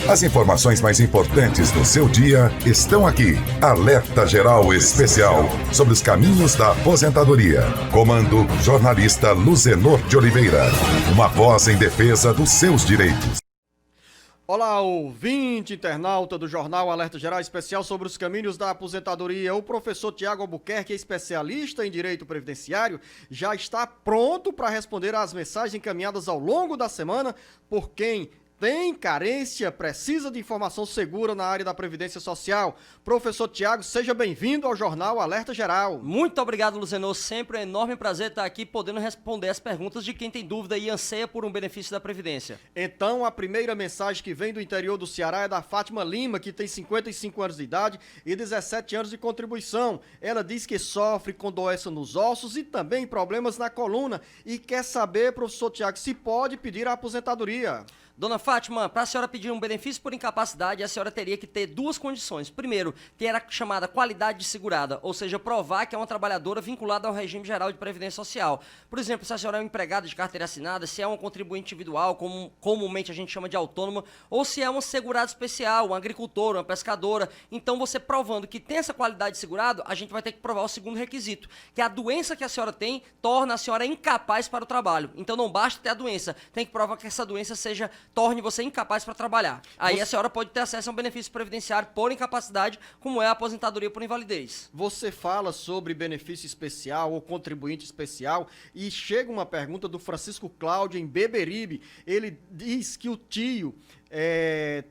As informações mais importantes do seu dia estão aqui. Alerta Geral Especial sobre os caminhos da aposentadoria. Comando jornalista Luzenor de Oliveira. Uma voz em defesa dos seus direitos. Olá, ouvinte internauta do Jornal Alerta Geral Especial sobre os caminhos da aposentadoria. O professor Tiago Albuquerque, especialista em direito previdenciário, já está pronto para responder às mensagens encaminhadas ao longo da semana por quem tem carência, precisa de informação segura na área da Previdência Social. Professor Tiago, seja bem-vindo ao Jornal Alerta Geral. Muito obrigado, Luzenor. Sempre é um enorme prazer estar aqui podendo responder as perguntas de quem tem dúvida e anseia por um benefício da Previdência. Então, a primeira mensagem que vem do interior do Ceará é da Fátima Lima, que tem 55 anos de idade e 17 anos de contribuição. Ela diz que sofre com doença nos ossos e também problemas na coluna e quer saber, professor Tiago, se pode pedir a aposentadoria. Dona Fátima, para a senhora pedir um benefício por incapacidade, a senhora teria que ter duas condições. Primeiro, ter a chamada qualidade de segurada, ou seja, provar que é uma trabalhadora vinculada ao regime geral de previdência social. Por exemplo, se a senhora é uma empregada de carteira assinada, se é uma contribuinte individual, como comumente a gente chama de autônoma, ou se é uma segurada especial, uma agricultora, uma pescadora. Então, você provando que tem essa qualidade de segurado, a gente vai ter que provar o segundo requisito, que a doença que a senhora tem torna a senhora incapaz para o trabalho. Então, não basta ter a doença, tem que provar que essa doença torne você incapaz para trabalhar. Aí a senhora pode ter acesso a um benefício previdenciário por incapacidade, como é a aposentadoria por invalidez. Você fala sobre benefício especial ou contribuinte especial e chega uma pergunta do Francisco Cláudio em Beberibe. Ele diz que o tio é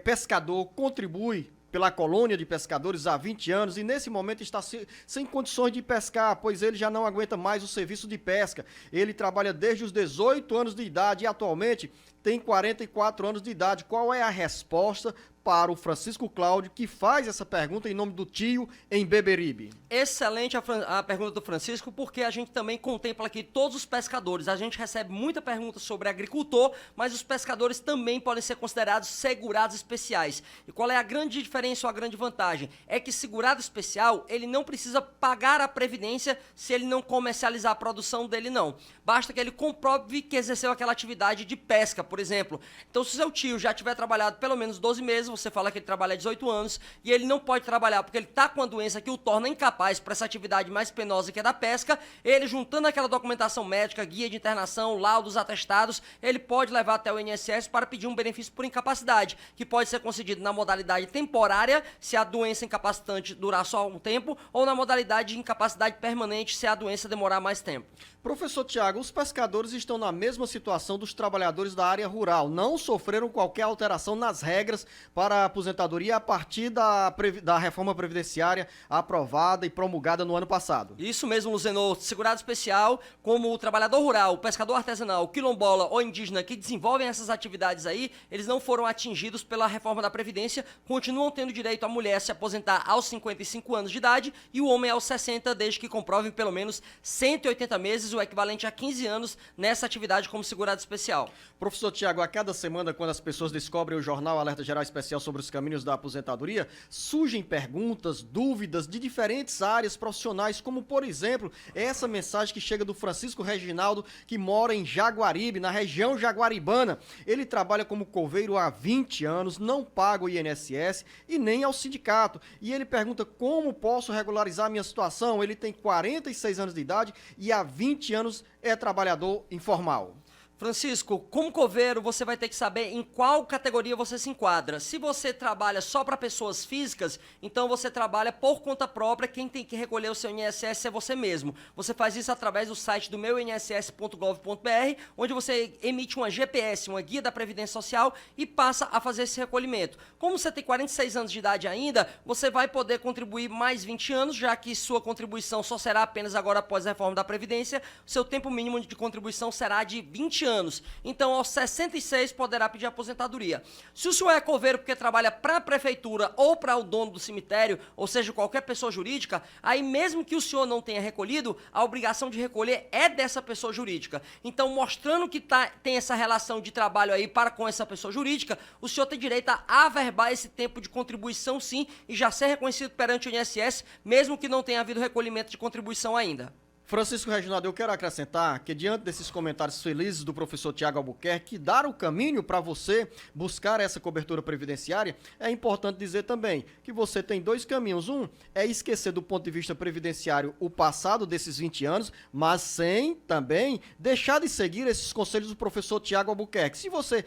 pescador, contribui pela colônia de pescadores há 20 anos e nesse momento está sem condições de pescar, pois ele já não aguenta mais o serviço de pesca. Ele trabalha desde os 18 anos de idade e atualmente tem 44 anos de idade. Qual é a resposta para o Francisco Cláudio, que faz essa pergunta em nome do tio em Beberibe? Excelente a pergunta do Francisco, porque a gente também contempla aqui todos os pescadores. A gente recebe muita pergunta sobre agricultor, mas os pescadores também podem ser considerados segurados especiais. E qual é a grande diferença ou a grande vantagem? É que segurado especial, ele não precisa pagar a previdência se ele não comercializar a produção dele, não. Basta que ele comprove que exerceu aquela atividade de pesca, por exemplo. Então, se seu tio já tiver trabalhado pelo menos 12 meses, você fala que ele trabalha há 18 anos e ele não pode trabalhar porque ele está com a doença que o torna incapaz para essa atividade mais penosa que é da pesca, ele juntando aquela documentação médica, guia de internação, laudos, atestados, ele pode levar até o INSS para pedir um benefício por incapacidade, que pode ser concedido na modalidade temporária, se a doença incapacitante durar só um tempo, ou na modalidade de incapacidade permanente, se a doença demorar mais tempo. Professor Tiago, os pescadores estão na mesma situação dos trabalhadores da área rural, não sofreram qualquer alteração nas regras para a aposentadoria a partir da reforma previdenciária aprovada e promulgada no ano passado. Isso mesmo, Luzenor. Segurado especial, como o trabalhador rural, o pescador artesanal, o quilombola ou indígena que desenvolvem essas atividades aí, eles não foram atingidos pela reforma da Previdência, continuam tendo direito a mulher se aposentar aos 55 anos de idade e o homem aos 60, desde que comprovem pelo menos 180 meses, o equivalente a 15 anos, nessa atividade como segurado especial. Professor Tiago, a cada semana, quando as pessoas descobrem o Jornal Alerta Geral Especial sobre os caminhos da aposentadoria, surgem perguntas, dúvidas de diferentes áreas profissionais, como, por exemplo, essa mensagem que chega do Francisco Reginaldo, que mora em Jaguaribe, na região jaguaribana. Ele trabalha como coveiro há 20 anos, não paga o INSS e nem ao sindicato. E ele pergunta como posso regularizar minha situação. Ele tem 46 anos de idade e há 20 anos é trabalhador informal. Francisco, como coveiro, você vai ter que saber em qual categoria você se enquadra. Se você trabalha só para pessoas físicas, então você trabalha por conta própria, quem tem que recolher o seu INSS é você mesmo. Você faz isso através do site do meuinss.gov.br, onde você emite uma GPS, uma guia da Previdência Social, e passa a fazer esse recolhimento. Como você tem 46 anos de idade ainda, você vai poder contribuir mais 20 anos, já que sua contribuição só será apenas agora após a reforma da Previdência, seu tempo mínimo de contribuição será de 20 anos. Então, aos 66, poderá pedir aposentadoria. Se o senhor é coveiro porque trabalha para a prefeitura ou para o dono do cemitério, ou seja, qualquer pessoa jurídica, aí mesmo que o senhor não tenha recolhido, a obrigação de recolher é dessa pessoa jurídica. Então, mostrando que tem essa relação de trabalho aí para com essa pessoa jurídica, o senhor tem direito a averbar esse tempo de contribuição, sim, e já ser reconhecido perante o INSS, mesmo que não tenha havido recolhimento de contribuição ainda. Francisco Reginaldo, eu quero acrescentar que, diante desses comentários felizes do professor Tiago Albuquerque, que dar o caminho para você buscar essa cobertura previdenciária, é importante dizer também que você tem dois caminhos. Um é esquecer do ponto de vista previdenciário o passado desses 20 anos, mas sem também deixar de seguir esses conselhos do professor Tiago Albuquerque. Se você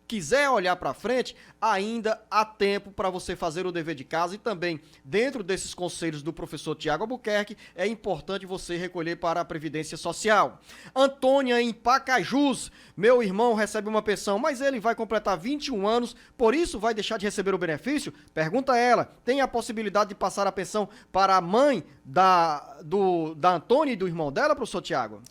quiser olhar para frente, ainda há tempo para você fazer o dever de casa e também, dentro desses conselhos do professor Tiago Albuquerque, é importante você recolher para a Previdência Social. Antônia, em Pacajus, meu irmão recebe uma pensão, mas ele vai completar 21 anos, por isso vai deixar de receber o benefício? Pergunta ela, tem a possibilidade de passar a pensão para a mãe da Antônia e do irmão dela, professor Tiago?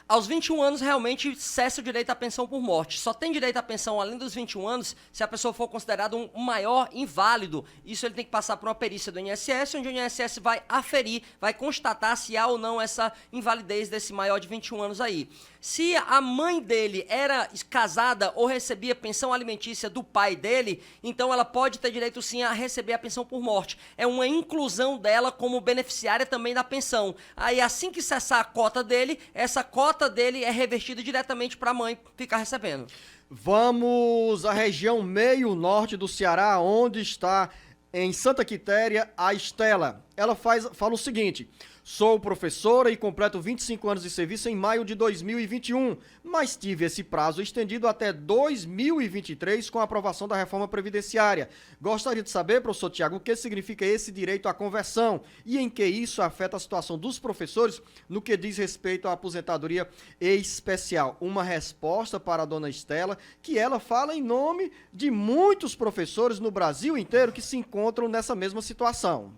Aos 21 anos, realmente, cessa o direito à pensão por morte. Só tem direito à pensão além dos 21 anos se a pessoa for considerada um maior inválido. Isso ele tem que passar por uma perícia do INSS, onde o INSS vai aferir, vai constatar se há ou não essa invalidez desse maior de 21 anos aí. Se a mãe dele era casada ou recebia pensão alimentícia do pai dele, então ela pode ter direito sim a receber a pensão por morte. É uma inclusão dela como beneficiária também da pensão. Aí assim que cessar a cota dele, essa cota dele é revertida diretamente para a mãe ficar recebendo. Vamos à região meio-norte do Ceará, onde está em Santa Quitéria a Estela. Ela fala o seguinte: sou professora e completo 25 anos de serviço em maio de 2021, mas tive esse prazo estendido até 2023 com a aprovação da reforma previdenciária. Gostaria de saber, professor Tiago, o que significa esse direito à conversão e em que isso afeta a situação dos professores no que diz respeito à aposentadoria especial. Uma resposta para a dona Estela, que ela fala em nome de muitos professores no Brasil inteiro que se encontram nessa mesma situação.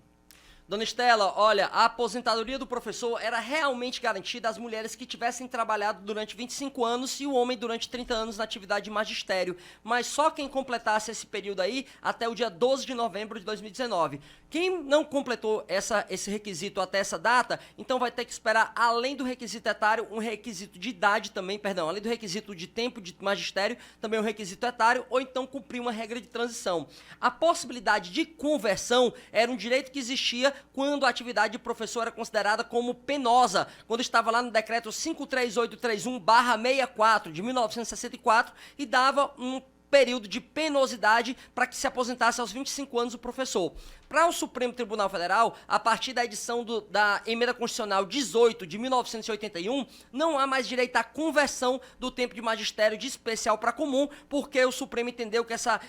Dona Estela, olha, a aposentadoria do professor era realmente garantida às mulheres que tivessem trabalhado durante 25 anos e o homem durante 30 anos na atividade de magistério, mas só quem completasse esse período aí até o dia 12 de novembro de 2019. Quem não completou esse requisito até essa data, então vai ter que esperar, além do requisito etário, um requisito de idade também, perdão, além do requisito de tempo de magistério, também um requisito etário, ou então cumprir uma regra de transição. A possibilidade de conversão era um direito que existia quando a atividade de professor era considerada como penosa, quando estava lá no decreto 53831/64 de 1964 e dava um período de penosidade para que se aposentasse aos 25 anos o professor. Para o Supremo Tribunal Federal, a partir da edição da Emenda Constitucional 18 de 1981, não há mais direito à conversão do tempo de magistério de especial para comum, porque o Supremo entendeu que essa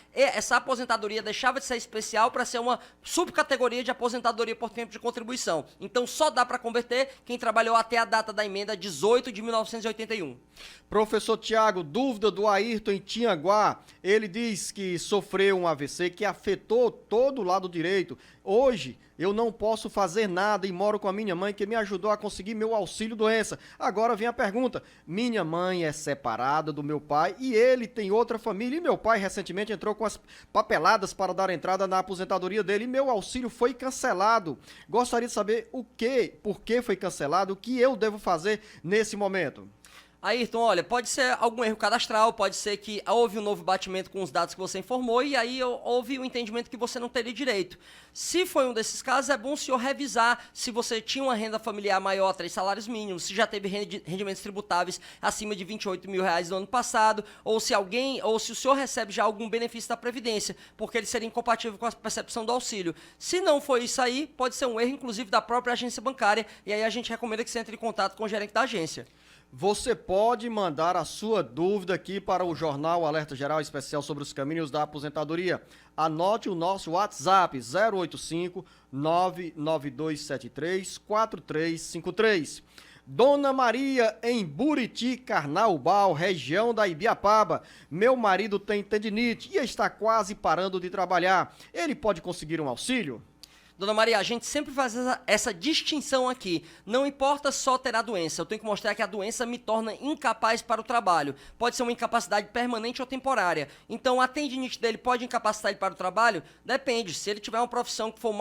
aposentadoria deixava de ser especial para ser uma subcategoria de aposentadoria por tempo de contribuição. Então só dá para converter quem trabalhou até a data da Emenda 18 de 1981. Professor Tiago, dúvida do Ayrton em Tianguá. Ele diz que sofreu um AVC que afetou todo o lado direito. Hoje eu não posso fazer nada e moro com a minha mãe que me ajudou a conseguir meu auxílio doença. Agora vem a pergunta: minha mãe é separada do meu pai e ele tem outra família e meu pai recentemente entrou com as papeladas para dar entrada na aposentadoria dele e meu auxílio foi cancelado. Gostaria de saber por que foi cancelado, o que eu devo fazer nesse momento. Ayrton, olha, pode ser algum erro cadastral, pode ser que houve um novo batimento com os dados que você informou e aí houve um entendimento que você não teria direito. Se foi um desses casos, é bom o senhor revisar se você tinha uma renda familiar maior a 3 salários mínimos, se já teve rendimentos tributáveis acima de R$28 mil no ano passado, ou se o senhor recebe já algum benefício da Previdência, porque ele seria incompatível com a percepção do auxílio. Se não foi isso aí, pode ser um erro, inclusive, da própria agência bancária, e aí a gente recomenda que você entre em contato com o gerente da agência. Você pode mandar a sua dúvida aqui para o Jornal Alerta Geral Especial sobre os caminhos da aposentadoria. Anote o nosso WhatsApp 085 99273 4353. Dona Maria, em Buriti, Carnaubal, região da Ibiapaba. Meu marido tem tendinite e está quase parando de trabalhar. Ele pode conseguir um auxílio? Dona Maria, a gente sempre faz essa distinção aqui. Não importa só ter a doença, eu tenho que mostrar que a doença me torna incapaz para o trabalho. Pode ser uma incapacidade permanente ou temporária. Então, a tendinite dele pode incapacitar ele para o trabalho? Depende. Se ele tiver uma profissão que for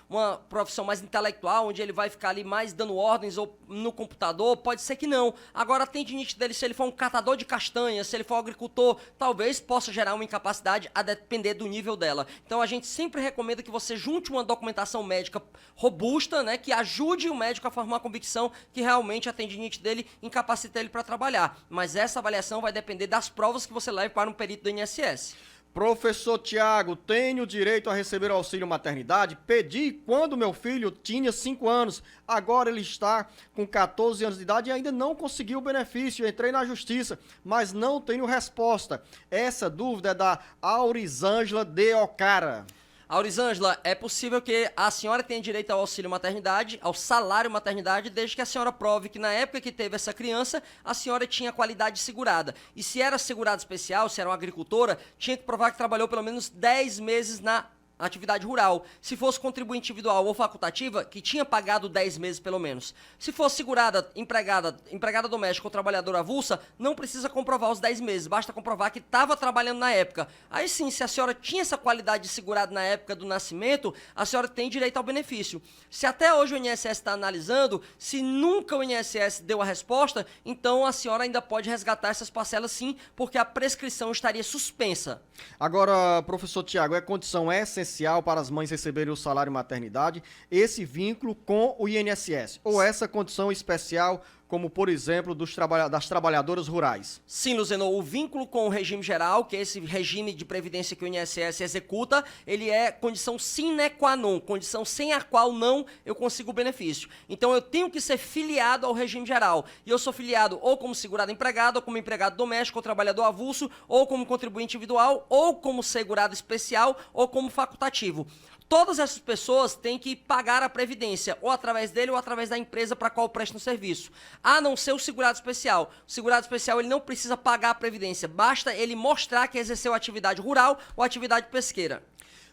uma profissão mais intelectual, onde ele vai ficar ali mais dando ordens ou no computador, pode ser que não. Agora, a tendinite dele, se ele for um catador de castanhas, se ele for agricultor, talvez possa gerar uma incapacidade a depender do nível dela. Então, a gente sempre recomenda que você junte uma documentação documentação médica robusta, né, que ajude o médico a formar a convicção que realmente a tendinite dele incapacita ele para trabalhar. Mas essa avaliação vai depender das provas que você leve para um perito do INSS. Professor Tiago, tenho direito a receber auxílio maternidade? Pedi quando meu filho tinha 5 anos. Agora ele está com 14 anos de idade e ainda não conseguiu o benefício. Entrei na justiça, mas não tenho resposta. Essa dúvida é da Aurisângela de Ocara. Aurisângela, é possível que a senhora tenha direito ao auxílio maternidade, ao salário maternidade, desde que a senhora prove que na época que teve essa criança, a senhora tinha qualidade segurada. E se era segurado especial, se era uma agricultora, tinha que provar que trabalhou pelo menos 10 meses na atividade rural. Se fosse contribuinte individual ou facultativa, que tinha pagado 10 meses pelo menos. Se fosse segurada, empregada doméstica ou trabalhadora avulsa, não precisa comprovar os 10 meses, basta comprovar que estava trabalhando na época. Aí sim, se a senhora tinha essa qualidade de segurado na época do nascimento, a senhora tem direito ao benefício. Se até hoje o INSS está analisando, se nunca o INSS deu a resposta, então a senhora ainda pode resgatar essas parcelas sim, porque a prescrição estaria suspensa. Agora, professor Tiago, é condição essencial para as mães receberem o salário maternidade esse vínculo com o INSS? Ou essa condição especial, como por exemplo das trabalhadoras rurais? Sim, Luzenor, o vínculo com o regime geral, que é esse regime de previdência que o INSS executa, ele é condição sine qua non, condição sem a qual não eu consigo o benefício. Então eu tenho que ser filiado ao regime geral. E eu sou filiado ou como segurado empregado, ou como empregado doméstico, ou trabalhador avulso, ou como contribuinte individual, ou como segurado especial, ou como facultativo. Todas essas pessoas têm que pagar a previdência, ou através dele ou através da empresa para a qual prestam serviço. A não ser o segurado especial. O segurado especial ele não precisa pagar a previdência, basta ele mostrar que exerceu atividade rural ou atividade pesqueira.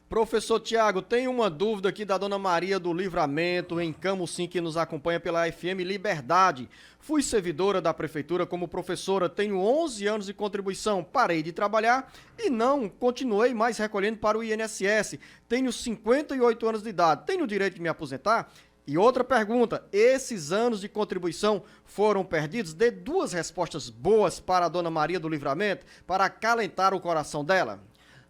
Professor Tiago, tem uma dúvida aqui da Dona Maria do Livramento, em Camusim, que nos acompanha pela FM Liberdade. Fui servidora da prefeitura como professora, tenho 11 anos de contribuição, parei de trabalhar e não continuei mais recolhendo para o INSS. Tenho 58 anos de idade, tenho o direito de me aposentar? E outra pergunta, esses anos de contribuição foram perdidos? Dê 2 respostas boas para a Dona Maria do Livramento, para acalentar o coração dela.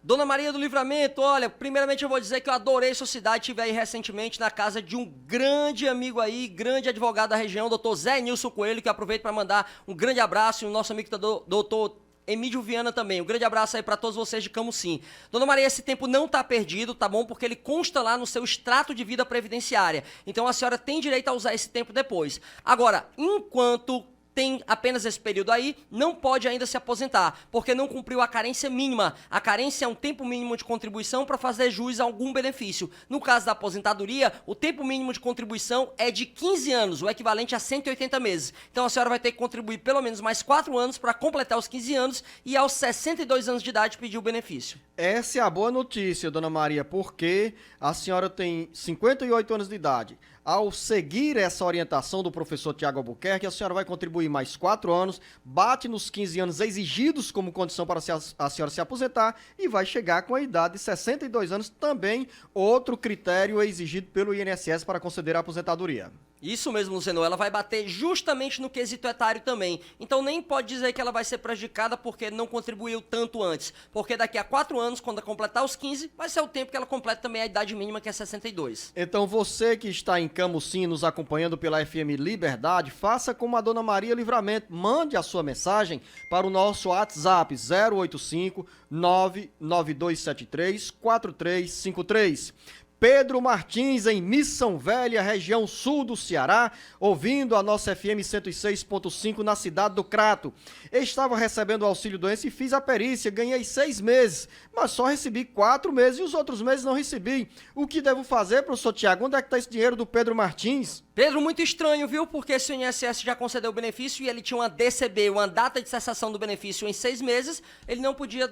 Dona Maria do Livramento, olha, primeiramente eu vou dizer que eu adorei sua cidade, estive aí recentemente na casa de um grande amigo aí, grande advogado da região, doutor Zé Nilson Coelho, que eu aproveito para mandar um grande abraço, e o nosso amigo doutor Emílio Viana também. Um grande abraço aí para todos vocês de Camusim. Dona Maria, esse tempo não tá perdido, tá bom? Porque ele consta lá no seu extrato de vida previdenciária. Então a senhora tem direito a usar esse tempo depois. Agora, enquanto tem apenas esse período aí, não pode ainda se aposentar, porque não cumpriu a carência mínima. A carência é um tempo mínimo de contribuição para fazer jus a algum benefício. No caso da aposentadoria, o tempo mínimo de contribuição é de 15 anos, o equivalente a 180 meses. Então a senhora vai ter que contribuir pelo menos mais 4 anos para completar os 15 anos e aos 62 anos de idade pedir o benefício. Essa é a boa notícia, Dona Maria, porque a senhora tem 58 anos de idade. Ao seguir essa orientação do professor Tiago Albuquerque, a senhora vai contribuir mais 4 anos, bate nos 15 anos exigidos como condição para a senhora se aposentar e vai chegar com a idade de 62 anos, também outro critério exigido pelo INSS para conceder a aposentadoria. Isso mesmo, Luciano, ela vai bater justamente no quesito etário também. Então nem pode dizer que ela vai ser prejudicada porque não contribuiu tanto antes. Porque daqui a 4 anos, quando completar os 15, vai ser o tempo que ela completa também a idade mínima, que é 62. Então você que está em Camusim nos acompanhando pela FM Liberdade, faça como a Dona Maria Livramento. Mande a sua mensagem para o nosso WhatsApp 085 99273 4353. Pedro Martins, em Missão Velha, região sul do Ceará, ouvindo a nossa FM 106.5 na cidade do Crato. Estava recebendo o auxílio doença e fiz a perícia, ganhei 6 meses, mas só recebi 4 meses e os outros meses não recebi. O que devo fazer, professor Tiago? Onde é que está esse dinheiro do Pedro Martins? Pedro, muito estranho, viu? Porque se o INSS já concedeu o benefício e ele tinha uma DCB, uma data de cessação do benefício em 6 meses, ele não podia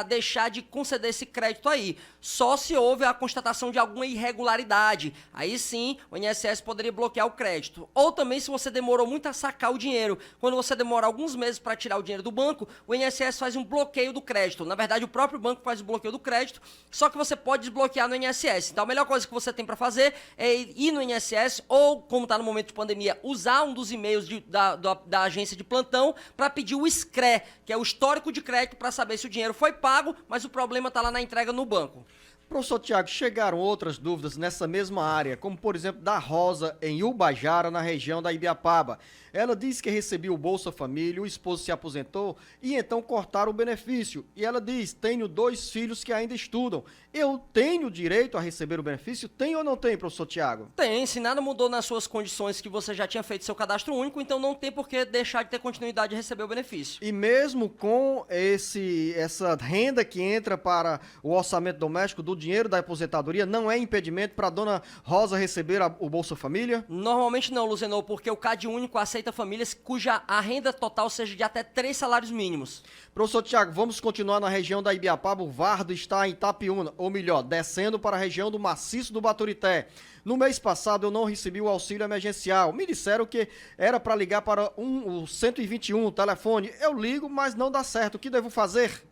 deixar de conceder esse crédito aí. Só se houve a constatação de alguma irregularidade. Aí sim, o INSS poderia bloquear o crédito. Ou também se você demorou muito a sacar o dinheiro. Quando você demora alguns meses para tirar o dinheiro do banco, o INSS faz um bloqueio do crédito. Na verdade, o próprio banco faz o bloqueio do crédito, só que você pode desbloquear no INSS. Então a melhor coisa que você tem para fazer é ir no INSS ou, como está no momento de pandemia, usar um dos e-mails da agência de plantão para pedir o SCRE, que é o histórico de crédito, para saber se o dinheiro foi pago, mas o problema está lá na entrega no banco. Professor Tiago, chegaram outras dúvidas nessa mesma área, como por exemplo da Rosa em Ubajara, na região da Ibiapaba. Ela diz que recebeu o Bolsa Família, o esposo se aposentou e então cortaram o benefício. E ela diz, tenho 2 filhos que ainda estudam. Eu tenho direito a receber o benefício? Tem ou não tem, professor Tiago? Tem, se nada mudou nas suas condições que você já tinha feito seu cadastro único, então não tem por que deixar de ter continuidade de receber o benefício. E mesmo com essa renda que entra para o orçamento doméstico do dinheiro da aposentadoria, não é impedimento para a dona Rosa receber o Bolsa Família? Normalmente não, Luzenor, porque o CAD único aceita famílias cuja a renda total seja de até 3 salários mínimos. Professor Tiago, vamos continuar na região da Ibiapaba. O Vardo está em Itapiúna, ou melhor, descendo para a região do Maciço do Baturité. No mês passado eu não recebi o auxílio emergencial. Me disseram que era para ligar para o 121, o telefone. Eu ligo, mas não dá certo. O que devo fazer?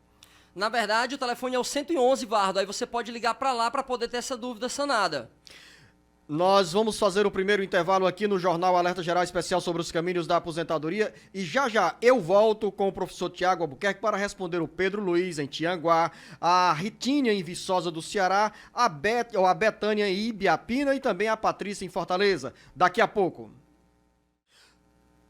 Na verdade, o telefone é o 111, Vardo, aí você pode ligar para lá para poder ter essa dúvida sanada. Nós vamos fazer o primeiro intervalo aqui no Jornal Alerta Geral Especial sobre os caminhos da aposentadoria e já eu volto com o professor Tiago Albuquerque para responder o Pedro Luiz em Tianguá, a Ritinha em Viçosa do Ceará, a Betânia em Ibiapina e também a Patrícia em Fortaleza. Daqui a pouco.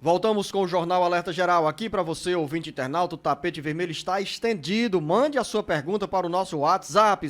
Voltamos com o Jornal Alerta Geral. Aqui para você, ouvinte internauta, o tapete vermelho está estendido. Mande a sua pergunta para o nosso WhatsApp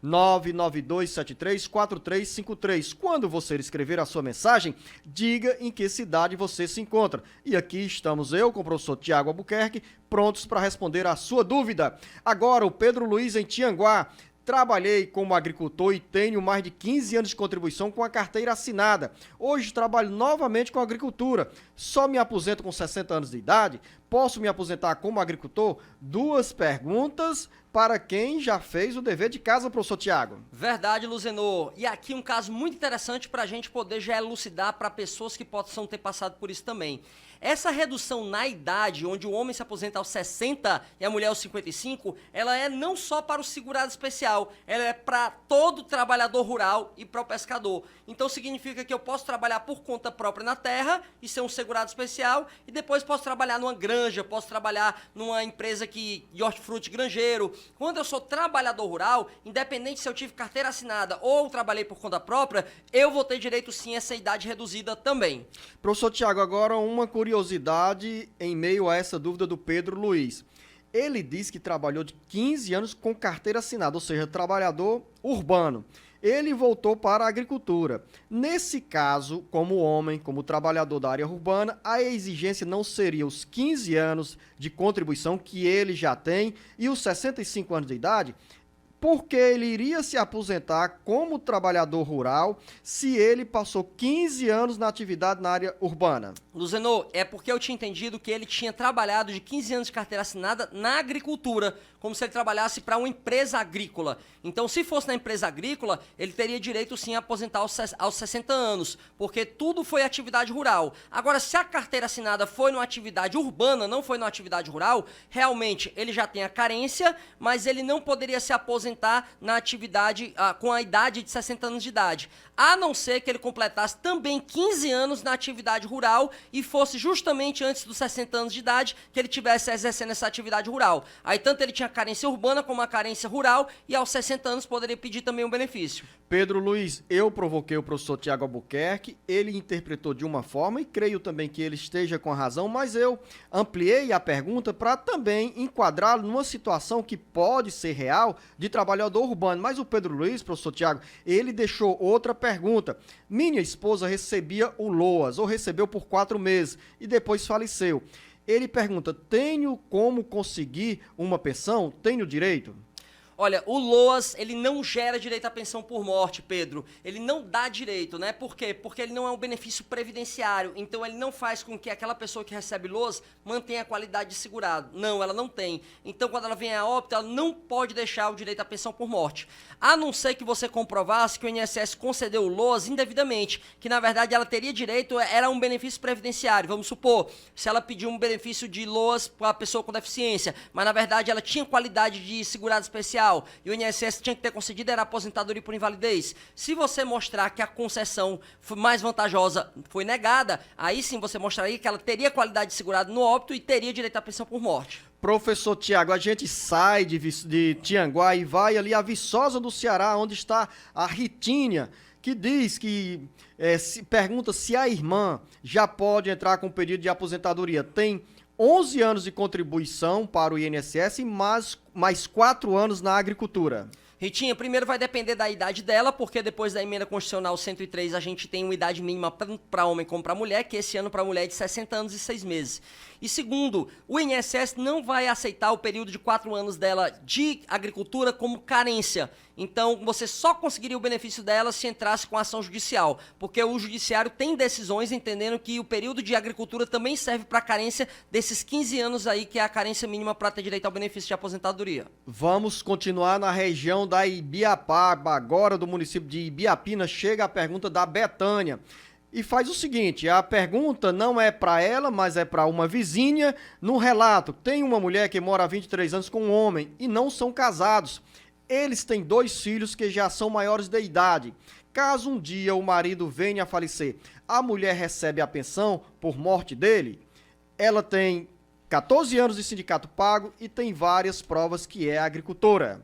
085-99273-4353. Quando você escrever a sua mensagem, diga em que cidade você se encontra. E aqui estamos eu com o professor Tiago Albuquerque, prontos para responder a sua dúvida. Agora, o Pedro Luiz em Tianguá. Trabalhei como agricultor e tenho mais de 15 anos de contribuição com a carteira assinada. Hoje trabalho novamente com a agricultura. Só me aposento com 60 anos de idade? Posso me aposentar como agricultor? 2 perguntas para quem já fez o dever de casa, professor Tiago. Verdade, Luzenor. E aqui um caso muito interessante para a gente poder já elucidar para pessoas que possam ter passado por isso também. Essa redução na idade, onde o homem se aposenta aos 60 e a mulher aos 55, ela é não só para o segurado especial, ela é para todo trabalhador rural e para o pescador. Então significa que eu posso trabalhar por conta própria na terra e ser um segurado especial e depois posso trabalhar numa granja, posso trabalhar numa empresa de hortifruti granjeiro. Quando eu sou trabalhador rural, independente se eu tive carteira assinada ou trabalhei por conta própria, eu vou ter direito sim a essa idade reduzida também. Professor Tiago, agora uma curiosidade em meio a essa dúvida do Pedro Luiz. Ele diz que trabalhou de 15 anos com carteira assinada, ou seja, trabalhador urbano. Ele voltou para a agricultura. Nesse caso, como homem, como trabalhador da área urbana, a exigência não seria os 15 anos de contribuição que ele já tem e os 65 anos de idade, porque ele iria se aposentar como trabalhador rural se ele passou 15 anos na atividade na área urbana. Luzenor, é porque eu tinha entendido que ele tinha trabalhado de 15 anos de carteira assinada na agricultura, como se ele trabalhasse para uma empresa agrícola. Então, se fosse na empresa agrícola, ele teria direito sim a aposentar aos 60 anos, porque tudo foi atividade rural. Agora, se a carteira assinada foi numa atividade urbana, não foi numa atividade rural, realmente ele já tem a carência, mas ele não poderia se aposentar na atividade com a idade de 60 anos de idade, a não ser que ele completasse também 15 anos na atividade rural e fosse justamente antes dos 60 anos de idade que ele tivesse exercendo essa atividade rural. Aí tanto ele tinha carência urbana como a carência rural e aos 60 anos poderia pedir também um benefício. Pedro Luiz, eu provoquei o professor Tiago Albuquerque, ele interpretou de uma forma e creio também que ele esteja com a razão, mas eu ampliei a pergunta para também enquadrá-lo numa situação que pode ser real de trabalhador urbano. Mas o Pedro Luiz, professor Tiago, ele deixou outra pergunta. Minha esposa recebia o LOAS, ou recebeu por 4 meses e depois faleceu. Ele pergunta, tenho como conseguir uma pensão? Tenho direito? Olha, o LOAS, ele não gera direito à pensão por morte, Pedro. Ele não dá direito, né? Por quê? Porque ele não é um benefício previdenciário. Então, ele não faz com que aquela pessoa que recebe LOAS mantenha a qualidade de segurado. Não, ela não tem. Então, quando ela vem a óbito, ela não pode deixar o direito à pensão por morte. A não ser que você comprovasse que o INSS concedeu o LOAS indevidamente, que, na verdade, ela teria direito, era um benefício previdenciário. Vamos supor, se ela pediu um benefício de LOAS para a pessoa com deficiência, mas, na verdade, ela tinha qualidade de segurado especial, e o INSS tinha que ter concedido era aposentadoria por invalidez. Se você mostrar que a concessão mais vantajosa foi negada, aí sim você mostraria que ela teria qualidade de segurado no óbito e teria direito à pensão por morte. Professor Tiago, a gente sai de Tianguá e vai ali a Viçosa do Ceará, onde está a Ritinha, que diz que pergunta se a irmã já pode entrar com pedido de aposentadoria. Tem 11 anos de contribuição para o INSS e mais 4 anos na agricultura. Ritinha, primeiro vai depender da idade dela, porque depois da emenda constitucional 103 a gente tem uma idade mínima para homem como para mulher, que esse ano para mulher é de 60 anos e 6 meses. E segundo, o INSS não vai aceitar o período de 4 anos dela de agricultura como carência. Então, você só conseguiria o benefício dela se entrasse com ação judicial, porque o judiciário tem decisões entendendo que o período de agricultura também serve para carência desses 15 anos aí, que é a carência mínima para ter direito ao benefício de aposentadoria. Vamos continuar na região da Ibiapaba, agora do município de Ibiapina. Chega a pergunta da Betânia. E faz o seguinte, a pergunta não é para ela, mas é para uma vizinha. No relato, tem uma mulher que mora há 23 anos com um homem e não são casados. Eles têm 2 filhos que já são maiores de idade. Caso um dia o marido venha a falecer, a mulher recebe a pensão por morte dele. Ela tem 14 anos de sindicato pago e tem várias provas que é agricultora.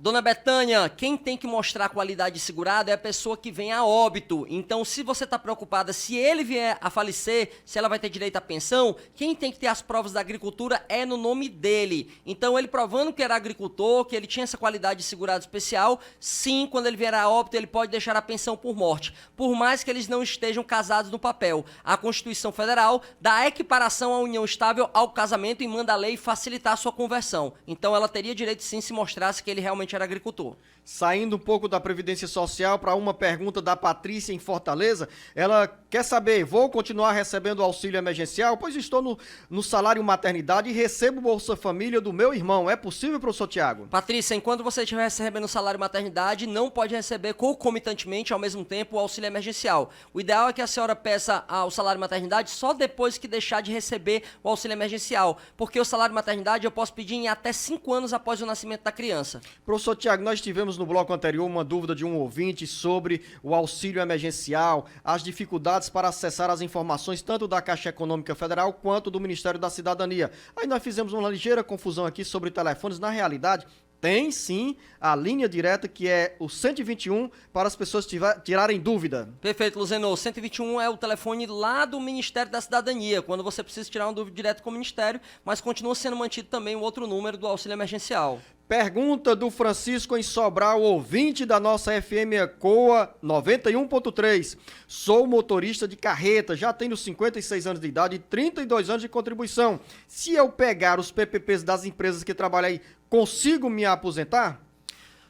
Dona Betânia, quem tem que mostrar a qualidade de segurado é a pessoa que vem a óbito. Então, se você está preocupada se ele vier a falecer, se ela vai ter direito à pensão, quem tem que ter as provas da agricultura é no nome dele. Então, ele provando que era agricultor, que ele tinha essa qualidade de segurado especial, sim, quando ele vier a óbito, ele pode deixar a pensão por morte. Por mais que eles não estejam casados no papel. A Constituição Federal dá equiparação à união estável ao casamento e manda a lei facilitar a sua conversão. Então, ela teria direito sim se mostrasse que ele realmente era agricultor. Saindo um pouco da Previdência Social para uma pergunta da Patrícia em Fortaleza, ela quer saber, vou continuar recebendo auxílio emergencial? Pois estou no salário maternidade e recebo Bolsa Família do meu irmão. É possível, professor Tiago? Patrícia, enquanto você estiver recebendo o salário maternidade, não pode receber concomitantemente ao mesmo tempo o auxílio emergencial. O ideal é que a senhora peça o salário maternidade só depois que deixar de receber o auxílio emergencial, porque o salário maternidade eu posso pedir em até 5 anos após o nascimento da criança. Professor Tiago, nós tivemos no bloco anterior uma dúvida de um ouvinte sobre o auxílio emergencial, as dificuldades para acessar as informações tanto da Caixa Econômica Federal quanto do Ministério da Cidadania. Aí nós fizemos uma ligeira confusão aqui sobre telefones. Na realidade, tem sim a linha direta que é o 121 para as pessoas tirarem dúvida. Perfeito, Luzenor. 121 é o telefone lá do Ministério da Cidadania, quando você precisa tirar uma dúvida direto com o Ministério, mas continua sendo mantido também o outro número do auxílio emergencial. Pergunta do Francisco em Sobral, ouvinte da nossa FM Ecoa 91.3. Sou motorista de carreta, já tenho 56 anos de idade e 32 anos de contribuição. Se eu pegar os PPPs das empresas que trabalham aí, consigo me aposentar?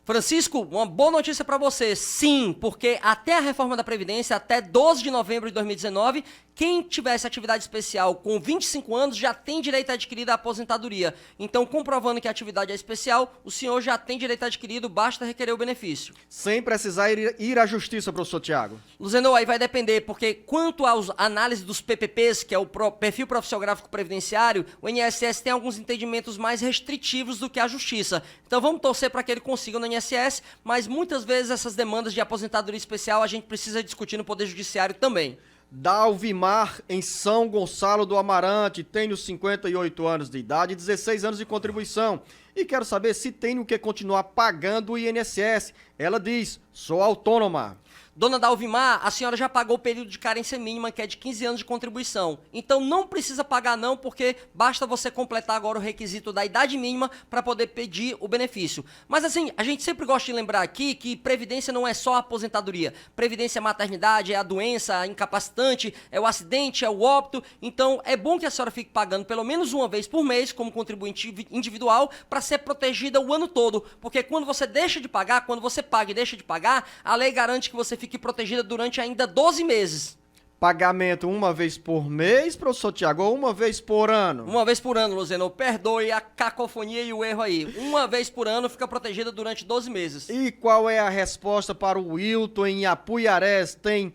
Francisco, uma boa notícia para você. Sim, porque até a reforma da Previdência, até 12 de novembro de 2019, quem tivesse atividade especial com 25 anos já tem direito a adquirir a aposentadoria. Então, comprovando que a atividade é especial, o senhor já tem direito adquirido, basta requerer o benefício. Sem precisar ir à justiça, professor Tiago. Luzenor, aí vai depender, porque quanto à análise dos PPPs, que é o perfil profissiográfico previdenciário, o INSS tem alguns entendimentos mais restritivos do que a justiça. Então, vamos torcer para que ele consiga no INSS, mas muitas vezes essas demandas de aposentadoria especial a gente precisa discutir no Poder Judiciário também. Dalvimar, em São Gonçalo do Amarante, tenho 58 anos de idade e 16 anos de contribuição. E quero saber se tenho que continuar pagando o INSS. Ela diz, sou autônoma. Dona Dalvimar, a senhora já pagou o período de carência mínima, que é de 15 anos de contribuição. Então não precisa pagar não, porque basta você completar agora o requisito da idade mínima para poder pedir o benefício. Mas assim, a gente sempre gosta de lembrar aqui que previdência não é só a aposentadoria. Previdência é a maternidade, é a doença incapacitante, é o acidente, é o óbito. Então é bom que a senhora fique pagando pelo menos uma vez por mês como contribuinte individual para ser protegida o ano todo. Porque quando você deixa de pagar, quando você paga e deixa de pagar, a lei garante que você fique protegida durante ainda 12 meses. Pagamento uma vez por mês, professor Tiago, ou uma vez por ano? Uma vez por ano, Luzenor. Perdoe a cacofonia e o erro aí. Uma vez por ano fica protegida durante 12 meses. E qual é a resposta para o Wilton em Apuiarés? Tem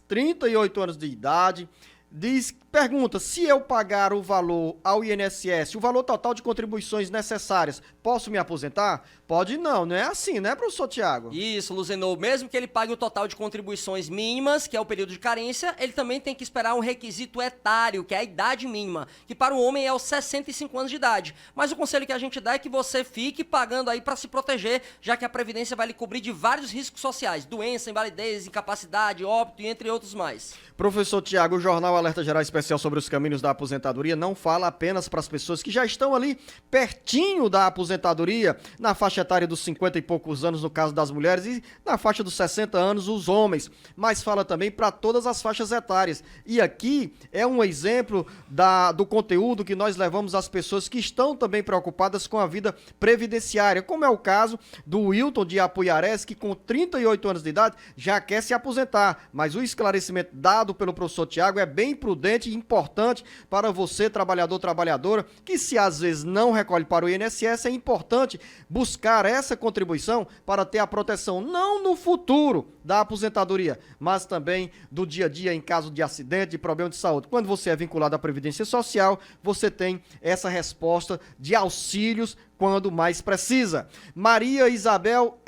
38 anos de idade, diz Pergunta, se eu pagar o valor ao INSS, o valor total de contribuições necessárias, posso me aposentar? Pode não é assim, né, professor Tiago? Isso, Luzenor, mesmo que ele pague o total de contribuições mínimas, que é o período de carência, ele também tem que esperar um requisito etário, que é a idade mínima, que para o homem é os 65 anos de idade. Mas o conselho que a gente dá é que você fique pagando aí para se proteger, já que a Previdência vai lhe cobrir de vários riscos sociais, doença, invalidez, incapacidade, óbito e entre outros mais. Professor Tiago, o jornal Alerta Geral Especial sobre os caminhos da aposentadoria não fala apenas para as pessoas que já estão ali pertinho da aposentadoria, na faixa etária dos 50 e poucos anos, no caso das mulheres, e na faixa dos 60 anos, os homens, mas fala também para todas as faixas etárias. E aqui é um exemplo do conteúdo que nós levamos às pessoas que estão também preocupadas com a vida previdenciária, como é o caso do Wilton de Apuiarés, que com 38 anos de idade já quer se aposentar, mas o esclarecimento dado pelo professor Tiago é bem prudente e importante para você, trabalhador, trabalhadora, que se às vezes não recolhe para o INSS, é importante buscar essa contribuição para ter a proteção não no futuro da aposentadoria, mas também do dia a dia em caso de acidente, de problema de saúde. Quando você é vinculado à Previdência Social, você tem essa resposta de auxílios quando mais precisa. Maria Isabel,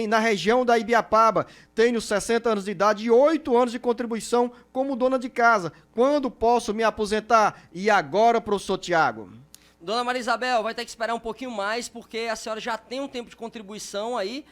na região da Ibiapaba, tenho 60 anos de idade e 8 anos de contribuição como dona de casa. Quando posso me aposentar? E agora, professor Tiago? Dona Maria Isabel, vai ter que esperar um pouquinho mais, porque a senhora já tem um tempo de contribuição aí,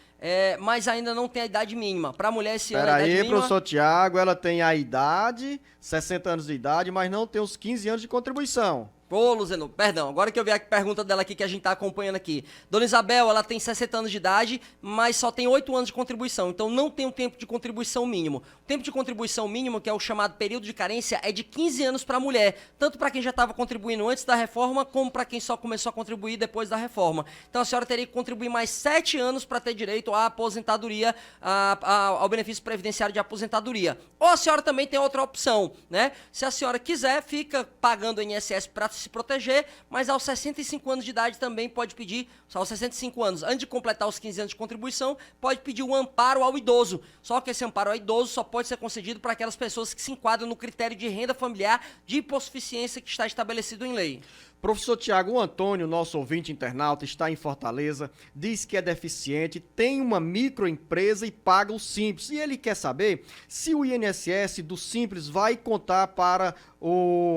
mas ainda não tem a idade mínima. Para a mulher esse ano, a idade mínima... Peraí, professor Tiago, ela tem a idade, 60 anos de idade, mas não tem os 15 anos de contribuição. Ô, Luzenor, perdão, agora que eu vi a pergunta dela aqui que a gente tá acompanhando aqui. Dona Isabel, ela tem 60 anos de idade, mas só tem 8 anos de contribuição, então não tem um tempo de contribuição mínimo. O tempo de contribuição mínimo, que é o chamado período de carência, é de 15 anos para a mulher, tanto para quem já estava contribuindo antes da reforma, como para quem só começou a contribuir depois da reforma. Então a senhora teria que contribuir mais 7 anos para ter direito à aposentadoria, ao benefício previdenciário de aposentadoria. Ou a senhora também tem outra opção, né? Se a senhora quiser, fica pagando o INSS para se proteger, mas aos 65 anos de idade também pode pedir, só aos 65 anos, antes de completar os 15 anos de contribuição, pode pedir um amparo ao idoso. Só que esse amparo ao idoso só pode ser concedido para aquelas pessoas que se enquadram no critério de renda familiar de hipossuficiência que está estabelecido em lei. Professor Tiago, o Antônio, nosso ouvinte internauta, está em Fortaleza, diz que é deficiente, tem uma microempresa e paga o Simples. E ele quer saber se o INSS do Simples vai contar para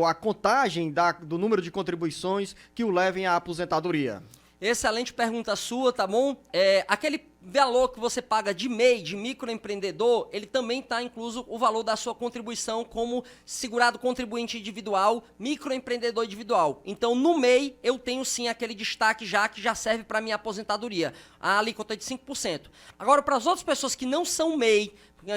a contagem do número de contribuições que o levem à aposentadoria. Excelente pergunta sua, tá bom? Aquele valor que você paga de MEI, de microempreendedor, ele também está incluso o valor da sua contribuição como segurado contribuinte individual, microempreendedor individual. Então, no MEI, eu tenho sim aquele destaque que já serve para minha aposentadoria, a alíquota de 5%. Agora, para as outras pessoas que não são MEI,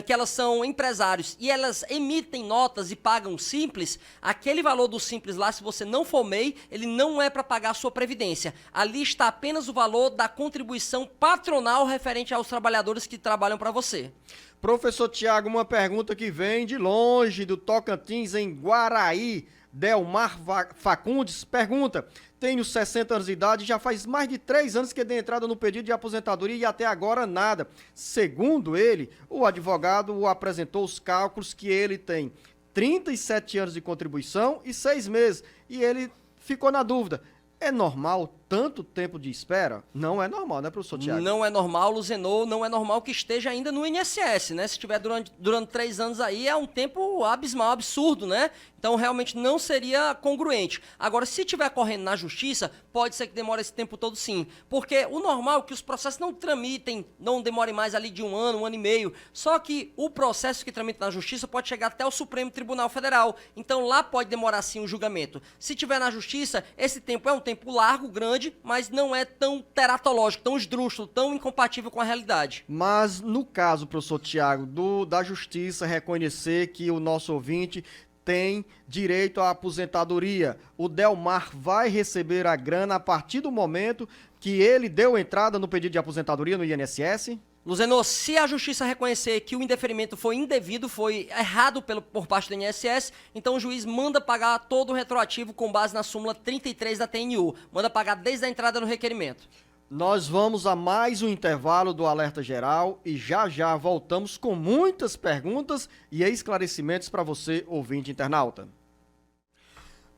que elas são empresários e elas emitem notas e pagam Simples, aquele valor do Simples lá, se você não for MEI, ele não é para pagar a sua previdência. Ali está apenas o valor da contribuição patronal referente aos trabalhadores que trabalham para você. Professor Tiago, uma pergunta que vem de longe, do Tocantins, em Guaraí. Delmar Facundes pergunta: tenho 60 anos de idade e já faz mais de 3 anos que dei entrada no pedido de aposentadoria e até agora nada. Segundo ele, o advogado apresentou os cálculos que ele tem 37 anos de contribuição e 6 meses. E ele ficou na dúvida: é normal tanto tempo de espera? Não é normal, né, professor Tiago? Não é normal, Luzenor, não é normal que esteja ainda no INSS, né? Se estiver durante 3 anos aí, é um tempo abismal, absurdo, né? Então, realmente não seria congruente. Agora, se estiver correndo na justiça, pode ser que demore esse tempo todo sim. Porque o normal é que os processos não tramitem, não demorem mais ali de um ano e meio. Só que o processo que tramita na justiça pode chegar até o Supremo Tribunal Federal. Então, lá pode demorar sim o julgamento. Se estiver na justiça, esse tempo é um tempo largo, grande, mas não é tão teratológico, tão esdrúxulo, tão incompatível com a realidade. Mas no caso, professor Tiago, da justiça reconhecer que o nosso ouvinte tem direito à aposentadoria, o Delmar vai receber a grana a partir do momento que ele deu entrada no pedido de aposentadoria no INSS? Luzenor, se a justiça reconhecer que o indeferimento foi indevido, foi errado por parte do INSS, então o juiz manda pagar todo o retroativo com base na súmula 33 da TNU. Manda pagar desde a entrada no requerimento. Nós vamos a mais um intervalo do Alerta Geral e já voltamos com muitas perguntas e esclarecimentos para você, ouvinte internauta.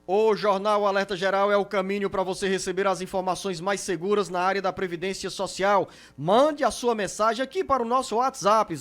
O Jornal Alerta Geral é o caminho para você receber as informações mais seguras na área da Previdência Social. Mande a sua mensagem aqui para o nosso WhatsApp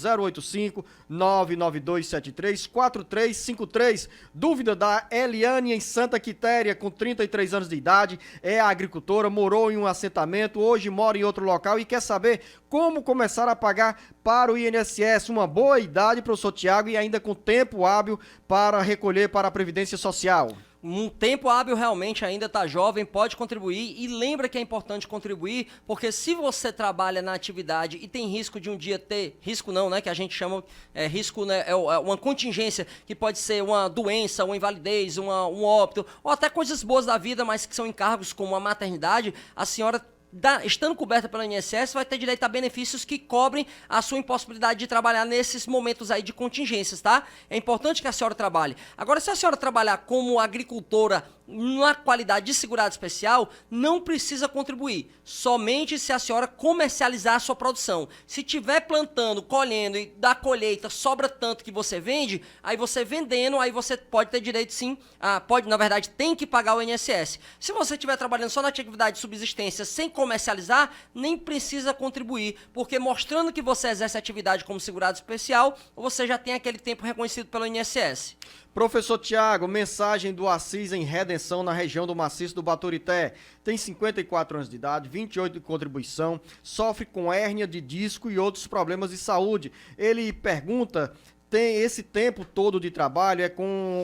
085-99273-4353. Dúvida da Eliane em Santa Quitéria, com 33 anos de idade, é agricultora, morou em um assentamento, hoje mora em outro local e quer saber como começar a pagar para o INSS. Uma boa idade, professor Tiago, e ainda com tempo hábil para recolher para a Previdência Social. Um tempo hábil realmente ainda está jovem, pode contribuir e lembra que é importante contribuir, porque se você trabalha na atividade e tem risco de um dia ter, risco não, né, que a gente chama risco, né, é uma contingência que pode ser uma doença, uma invalidez, um óbito, ou até coisas boas da vida, mas que são encargos como a maternidade, a senhora estando coberta pela INSS, vai ter direito a benefícios que cobrem a sua impossibilidade de trabalhar nesses momentos aí de contingências, tá? É importante que a senhora trabalhe. Agora, se a senhora trabalhar como agricultora na qualidade de segurado especial, não precisa contribuir, somente se a senhora comercializar a sua produção. Se tiver plantando, colhendo e da colheita sobra tanto que você vende, aí você vendendo, aí você pode ter direito sim, na verdade tem que pagar o INSS. Se você estiver trabalhando só na atividade de subsistência sem comercializar, nem precisa contribuir, porque mostrando que você exerce atividade como segurado especial, você já tem aquele tempo reconhecido pelo INSS. Professor Tiago, mensagem do Assis em Redenção, na região do Maciço do Baturité. Tem 54 anos de idade, 28 de contribuição, sofre com hérnia de disco e outros problemas de saúde. Ele pergunta, tem esse tempo todo de trabalho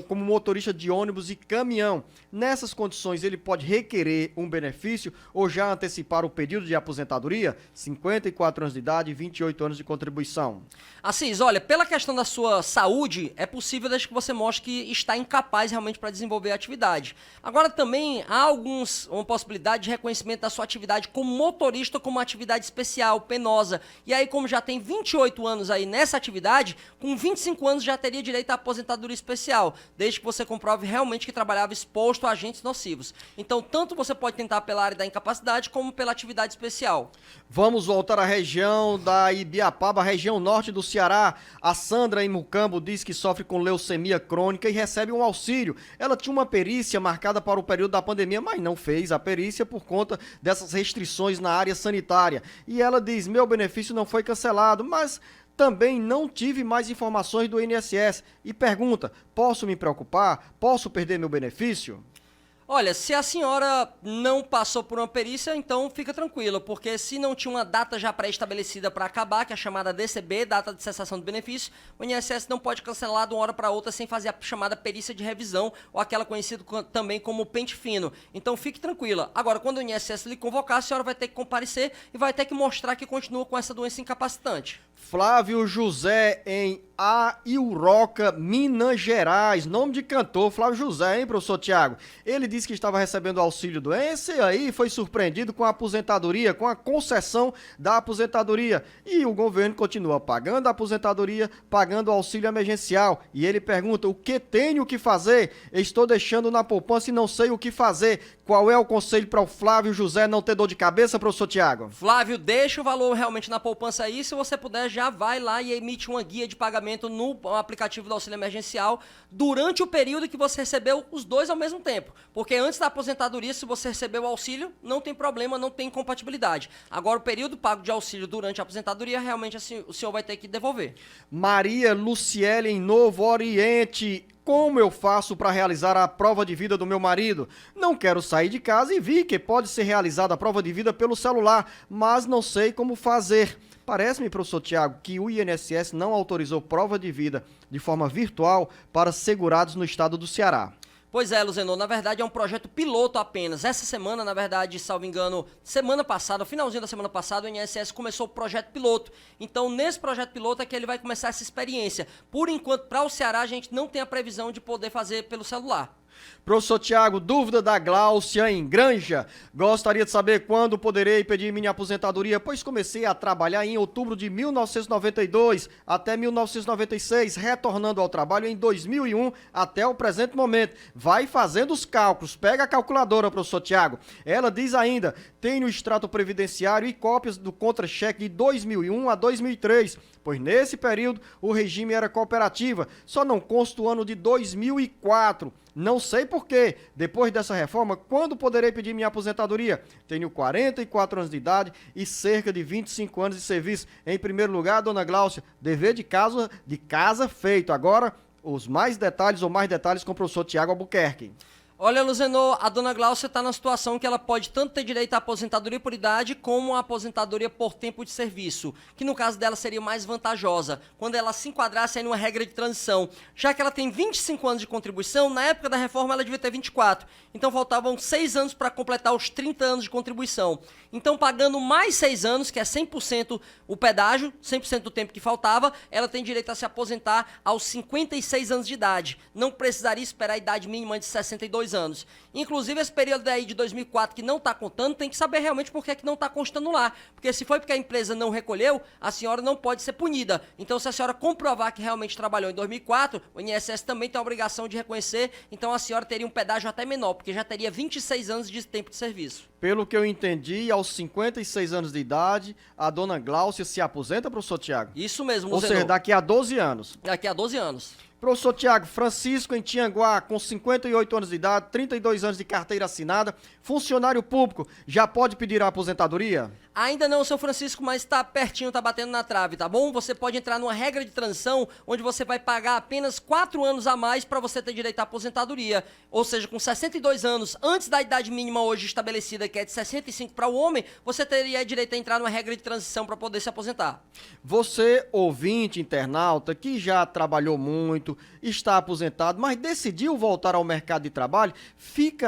como motorista de ônibus e caminhão. Nessas condições, ele pode requerer um benefício ou já antecipar o período de aposentadoria? 54 anos de idade e 28 anos de contribuição. Assis, olha, pela questão da sua saúde, é possível desde que você mostre que está incapaz realmente para desenvolver a atividade. Agora também há uma possibilidade de reconhecimento da sua atividade como motorista como uma atividade especial, penosa. E aí, como já tem 28 anos aí nessa atividade, com 25 anos já teria direito à aposentadoria especial, desde que você comprove realmente que trabalhava exposto a agentes nocivos. Então, tanto você pode tentar pela área da incapacidade como pela atividade especial. Vamos voltar à região da Ibiapaba, região norte do Ceará. A Sandra em Mucambo diz que sofre com leucemia crônica e recebe um auxílio. Ela tinha uma perícia marcada para o período da pandemia, mas não fez a perícia por conta dessas restrições na área sanitária. E ela diz, meu benefício não foi cancelado, mas também não tive mais informações do INSS. E pergunta, posso me preocupar? Posso perder meu benefício? Olha, se a senhora não passou por uma perícia, então fica tranquila, porque se não tinha uma data já pré-estabelecida para acabar, que é a chamada DCB, data de cessação do benefício, o INSS não pode cancelar de uma hora para outra sem fazer a chamada perícia de revisão, ou aquela conhecida também como pente fino. Então fique tranquila. Agora, quando o INSS lhe convocar, a senhora vai ter que comparecer e vai ter que mostrar que continua com essa doença incapacitante. Flávio José em Aiuroca, Minas Gerais. Nome de cantor, Flávio José, hein, professor Tiago? Ele disse que estava recebendo auxílio doença e aí foi surpreendido com a aposentadoria, com a concessão da aposentadoria. E o governo continua pagando a aposentadoria, pagando o auxílio emergencial. E ele pergunta, o que tenho que fazer? Estou deixando na poupança e não sei o que fazer. Qual é o conselho para o Flávio José não ter dor de cabeça, professor Tiago? Flávio, deixa o valor realmente na poupança aí. Se você puder, já vai lá e emite uma guia de pagamento no aplicativo do auxílio emergencial durante o período que você recebeu os dois ao mesmo tempo. Porque antes da aposentadoria, se você recebeu o auxílio, não tem problema, não tem incompatibilidade. Agora, o período pago de auxílio durante a aposentadoria, realmente assim, o senhor vai ter que devolver. Maria Luciele em Novo Oriente. Como eu faço para realizar a prova de vida do meu marido? Não quero sair de casa e vi que pode ser realizada a prova de vida pelo celular, mas não sei como fazer. Parece-me, professor Tiago, que o INSS não autorizou prova de vida de forma virtual para segurados no estado do Ceará. Pois é, Luzenor, na verdade é um projeto piloto apenas. Essa semana, na verdade, salvo engano, semana passada, finalzinho da semana passada, o INSS começou o projeto piloto. Então, nesse projeto piloto é que ele vai começar essa experiência. Por enquanto, para o Ceará, a gente não tem a previsão de poder fazer pelo celular. Professor Tiago, dúvida da Gláucia em Granja. Gostaria de saber quando poderei pedir minha aposentadoria, pois comecei a trabalhar em outubro de 1992 até 1996, retornando ao trabalho em 2001 até o presente momento. Vai fazendo os cálculos. Pega a calculadora, professor Tiago. Ela diz ainda, tenho o extrato previdenciário e cópias do contra-cheque de 2001 a 2003, pois nesse período o regime era cooperativa. Só não consta o ano de 2004. Não sei por quê. Depois dessa reforma, quando poderei pedir minha aposentadoria? Tenho 44 anos de idade e cerca de 25 anos de serviço. Em primeiro lugar, dona Gláucia, dever de casa feito. Agora, os mais detalhes com o professor Tiago Albuquerque. Olha, Luzenor, a dona Gláucia está na situação que ela pode tanto ter direito à aposentadoria por idade como à aposentadoria por tempo de serviço, que no caso dela seria mais vantajosa, quando ela se enquadrasse aí numa regra de transição. Já que ela tem 25 anos de contribuição, na época da reforma ela devia ter 24. Então faltavam 6 anos para completar os 30 anos de contribuição. Então pagando mais 6 anos, que é 100% o pedágio, 100% do tempo que faltava, ela tem direito a se aposentar aos 56 anos de idade. Não precisaria esperar a idade mínima de 62 anos. Inclusive, esse período aí de 2004 que não está contando, tem que saber realmente por que não está constando lá. Porque se foi porque a empresa não recolheu, a senhora não pode ser punida. Então, se a senhora comprovar que realmente trabalhou em 2004, o INSS também tem a obrigação de reconhecer, então a senhora teria um pedágio até menor, porque já teria 26 anos de tempo de serviço. Pelo que eu entendi, aos 56 anos de idade, a dona Gláucia se aposenta, professor Tiago? Isso mesmo, Ou seja, daqui a 12 anos. Daqui a 12 anos. Professor Tiago, Francisco em Tianguá, com 58 anos de idade, 32 anos de carteira assinada, funcionário público, já pode pedir a aposentadoria? Ainda não, seu Francisco, mas está pertinho, está batendo na trave, tá bom? Você pode entrar numa regra de transição, onde você vai pagar apenas 4 anos a mais para você ter direito à aposentadoria. Ou seja, com 62 anos, antes da idade mínima hoje estabelecida, que é de 65 para o homem, você teria direito a entrar numa regra de transição para poder se aposentar. Você, ouvinte, internauta, que já trabalhou muito, está aposentado, mas decidiu voltar ao mercado de trabalho, fique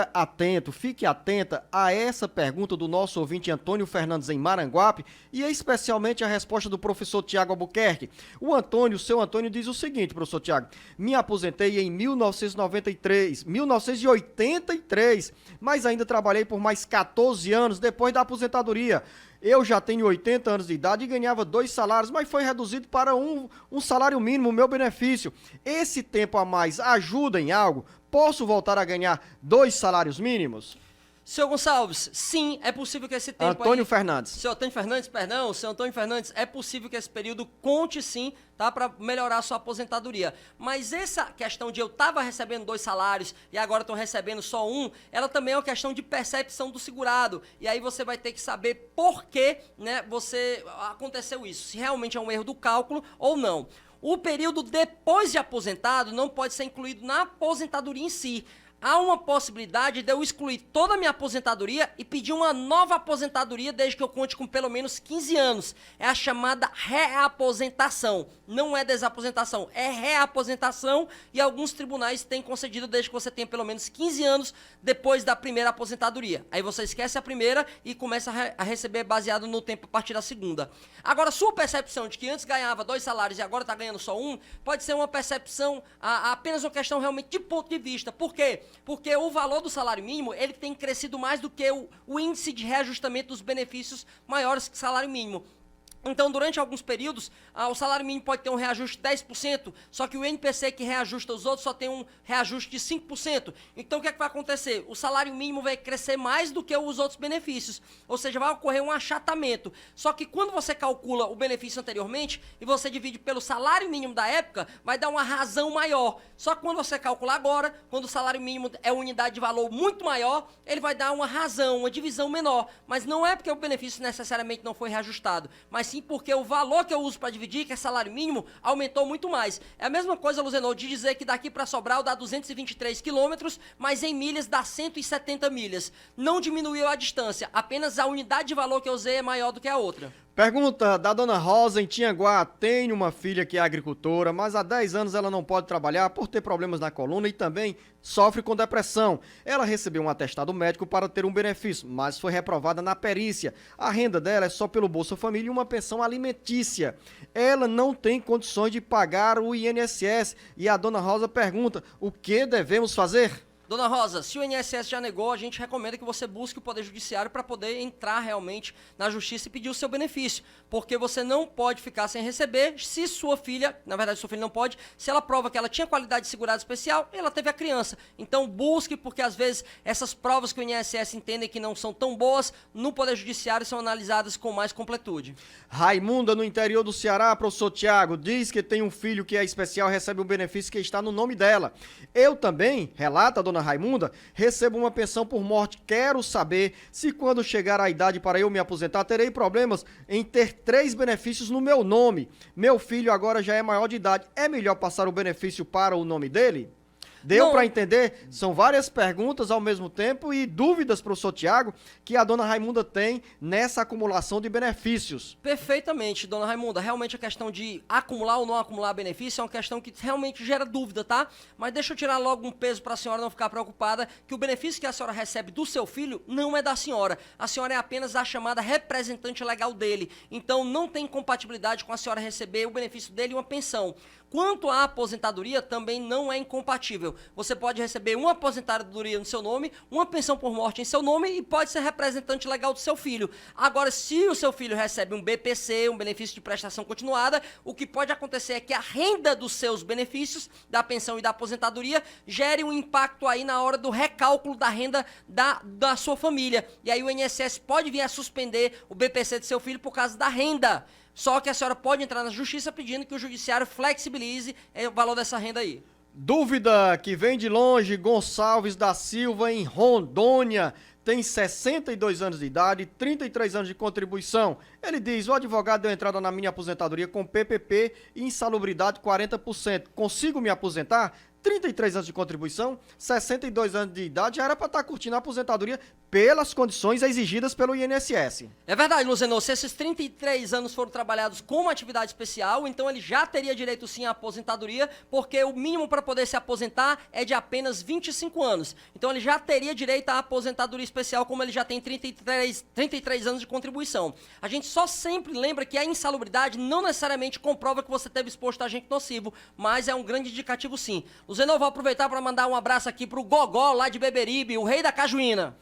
atenta a essa pergunta do nosso ouvinte Antônio Fernandes em Maranguape e especialmente a resposta do professor Tiago Albuquerque. O seu Antônio diz o seguinte, professor Tiago: me aposentei em 1983, mas ainda trabalhei por mais 14 anos depois da aposentadoria. Eu já tenho 80 anos de idade e ganhava 2 salários, mas foi reduzido para um salário mínimo, o meu benefício. Esse tempo a mais ajuda em algo? Posso voltar a ganhar 2 salários mínimos? Seu Gonçalves, sim, é possível que esse tempo Antônio aí... Fernandes. Seu Antônio Fernandes, é possível que esse período conte sim, tá, para melhorar a sua aposentadoria. Mas essa questão de eu estava recebendo 2 salários e agora estou recebendo só 1, ela também é uma questão de percepção do segurado. E aí você vai ter que saber por que, né, aconteceu isso, se realmente é um erro do cálculo ou não. O período depois de aposentado não pode ser incluído na aposentadoria em si. Há uma possibilidade de eu excluir toda a minha aposentadoria e pedir uma nova aposentadoria desde que eu conte com pelo menos 15 anos. É a chamada reaposentação. Não é desaposentação, é reaposentação e alguns tribunais têm concedido desde que você tenha pelo menos 15 anos depois da primeira aposentadoria. Aí você esquece a primeira e começa a receber baseado no tempo a partir da segunda. Agora, sua percepção de que antes ganhava 2 salários e agora está ganhando só 1, pode ser uma percepção, apenas uma questão realmente de ponto de vista. Por quê? Porque o valor do salário mínimo, ele tem crescido mais do que o índice de reajustamento dos benefícios maiores que o salário mínimo. Então, durante alguns períodos, o salário mínimo pode ter um reajuste de 10%, só que o INPC que reajusta os outros só tem um reajuste de 5%. Então, o que é que vai acontecer? O salário mínimo vai crescer mais do que os outros benefícios, ou seja, vai ocorrer um achatamento. Só que quando você calcula o benefício anteriormente e você divide pelo salário mínimo da época, vai dar uma razão maior. Só que quando você calcular agora, quando o salário mínimo é uma unidade de valor muito maior, ele vai dar uma razão, uma divisão menor. Mas não é porque o benefício necessariamente não foi reajustado, mas sim porque o valor que eu uso para dividir, que é salário mínimo, aumentou muito mais. É a mesma coisa, Luzenor, de dizer que daqui para Sobral dá 223 quilômetros, mas em milhas dá 170 milhas. Não diminuiu a distância, apenas a unidade de valor que eu usei é maior do que a outra. Pergunta da dona Rosa em Tianguá: tenho uma filha que é agricultora, mas há 10 anos ela não pode trabalhar por ter problemas na coluna e também sofre com depressão. Ela recebeu um atestado médico para ter um benefício, mas foi reprovada na perícia. A renda dela é só pelo Bolsa Família e uma pensão alimentícia. Ela não tem condições de pagar o INSS e a dona Rosa pergunta: o que devemos fazer? Dona Rosa, se o INSS já negou, a gente recomenda que você busque o Poder Judiciário para poder entrar realmente na Justiça e pedir o seu benefício, porque você não pode ficar sem receber se sua filha, na verdade sua filha não pode, se ela prova que ela tinha qualidade de segurado especial e ela teve a criança. Então busque, porque às vezes essas provas que o INSS entendem que não são tão boas, no Poder Judiciário são analisadas com mais completude. Raimunda, no interior do Ceará, professor Tiago, diz que tem um filho que é especial, recebe um benefício que está no nome dela. Eu também, relata a dona Raimunda, recebo uma pensão por morte. Quero saber se quando chegar a idade para eu me aposentar, terei problemas em ter 3 benefícios no meu nome. Meu filho agora já é maior de idade. É melhor passar o benefício para o nome dele? Deu para entender? São várias perguntas ao mesmo tempo e dúvidas, professor Tiago, que a dona Raimunda tem nessa acumulação de benefícios. Perfeitamente, dona Raimunda. Realmente a questão de acumular ou não acumular benefício é uma questão que realmente gera dúvida, tá? Mas deixa eu tirar logo um peso para a senhora não ficar preocupada, que o benefício que a senhora recebe do seu filho não é da senhora. A senhora é apenas a chamada representante legal dele. Então não tem compatibilidade com a senhora receber o benefício dele e uma pensão. Quanto à aposentadoria, também não é incompatível. Você pode receber uma aposentadoria no seu nome, uma pensão por morte em seu nome e pode ser representante legal do seu filho. Agora, se o seu filho recebe um BPC, um benefício de prestação continuada, o que pode acontecer é que a renda dos seus benefícios, da pensão e da aposentadoria, gere um impacto aí na hora do recálculo da renda da sua família. E aí o INSS pode vir a suspender o BPC do seu filho por causa da renda. Só que a senhora pode entrar na justiça pedindo que o judiciário flexibilize o valor dessa renda aí. Dúvida que vem de longe, Gonçalves da Silva, em Rondônia, tem 62 anos de idade, 33 anos de contribuição. Ele diz, o advogado deu entrada na minha aposentadoria com PPP e insalubridade 40%. Consigo me aposentar? 33 anos de contribuição, 62 anos de idade, já era para estar curtindo a aposentadoria pelas condições exigidas pelo INSS. É verdade, Luzenor, se esses 33 anos foram trabalhados com uma atividade especial, então ele já teria direito sim à aposentadoria, porque o mínimo para poder se aposentar é de apenas 25 anos. Então ele já teria direito à aposentadoria especial, como ele já tem 33 anos de contribuição. A gente só sempre lembra que a insalubridade não necessariamente comprova que você teve exposto a agente nocivo, mas é um grande indicativo sim. Luzenor, vou aproveitar para mandar um abraço aqui pro Gogó, lá de Beberibe, o rei da cajuína.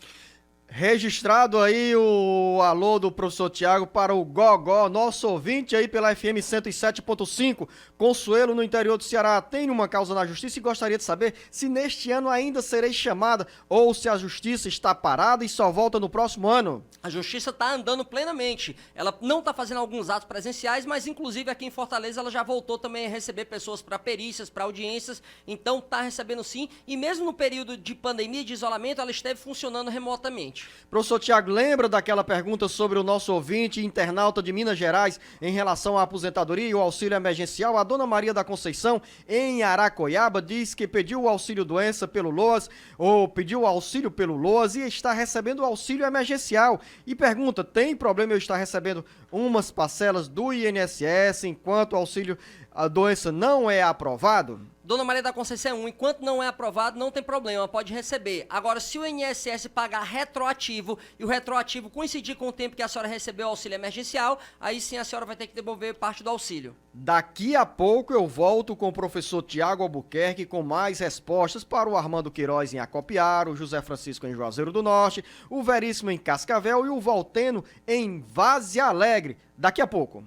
Registrado aí o alô do professor Tiago para o Gogó, nosso ouvinte aí pela FM 107.5, Consuelo, no interior do Ceará. Tem uma causa na justiça e gostaria de saber se neste ano ainda serei chamada ou se a justiça está parada e só volta no próximo ano. A justiça está andando plenamente. Ela não está fazendo alguns atos presenciais, mas inclusive aqui em Fortaleza ela já voltou também a receber pessoas para perícias, para audiências. Então está recebendo sim. E mesmo no período de pandemia e de isolamento, ela esteve funcionando remotamente. Professor Tiago, lembra daquela pergunta sobre o nosso ouvinte internauta de Minas Gerais em relação à aposentadoria e o auxílio emergencial? A dona Maria da Conceição, em Aracoiaba, diz que pediu o auxílio doença pelo LOAS, ou pediu o auxílio pelo LOAS e está recebendo o auxílio emergencial. E pergunta, tem problema eu estar recebendo umas parcelas do INSS enquanto o auxílio a doença não é aprovado? Dona Maria da Conceição, enquanto não é aprovado, não tem problema, pode receber. Agora, se o INSS pagar retroativo e o retroativo coincidir com o tempo que a senhora recebeu o auxílio emergencial, aí sim a senhora vai ter que devolver parte do auxílio. Daqui a pouco eu volto com o professor Tiago Albuquerque com mais respostas para o Armando Queiroz em Acopiara, o José Francisco em Juazeiro do Norte, o Veríssimo em Cascavel e o Volteno em Várzea Alegre. Daqui a pouco.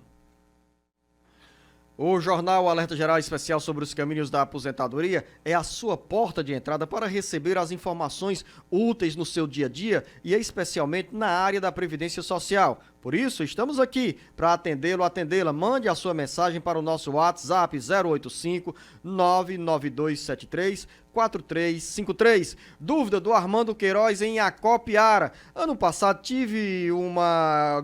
O Jornal Alerta Geral Especial sobre os caminhos da aposentadoria é a sua porta de entrada para receber as informações úteis no seu dia a dia e especialmente na área da Previdência Social. Por isso, estamos aqui para atendê-lo, atendê-la. Mande a sua mensagem para o nosso WhatsApp 085-99273-4353. Dúvida do Armando Queiroz em Acopiara. Ano passado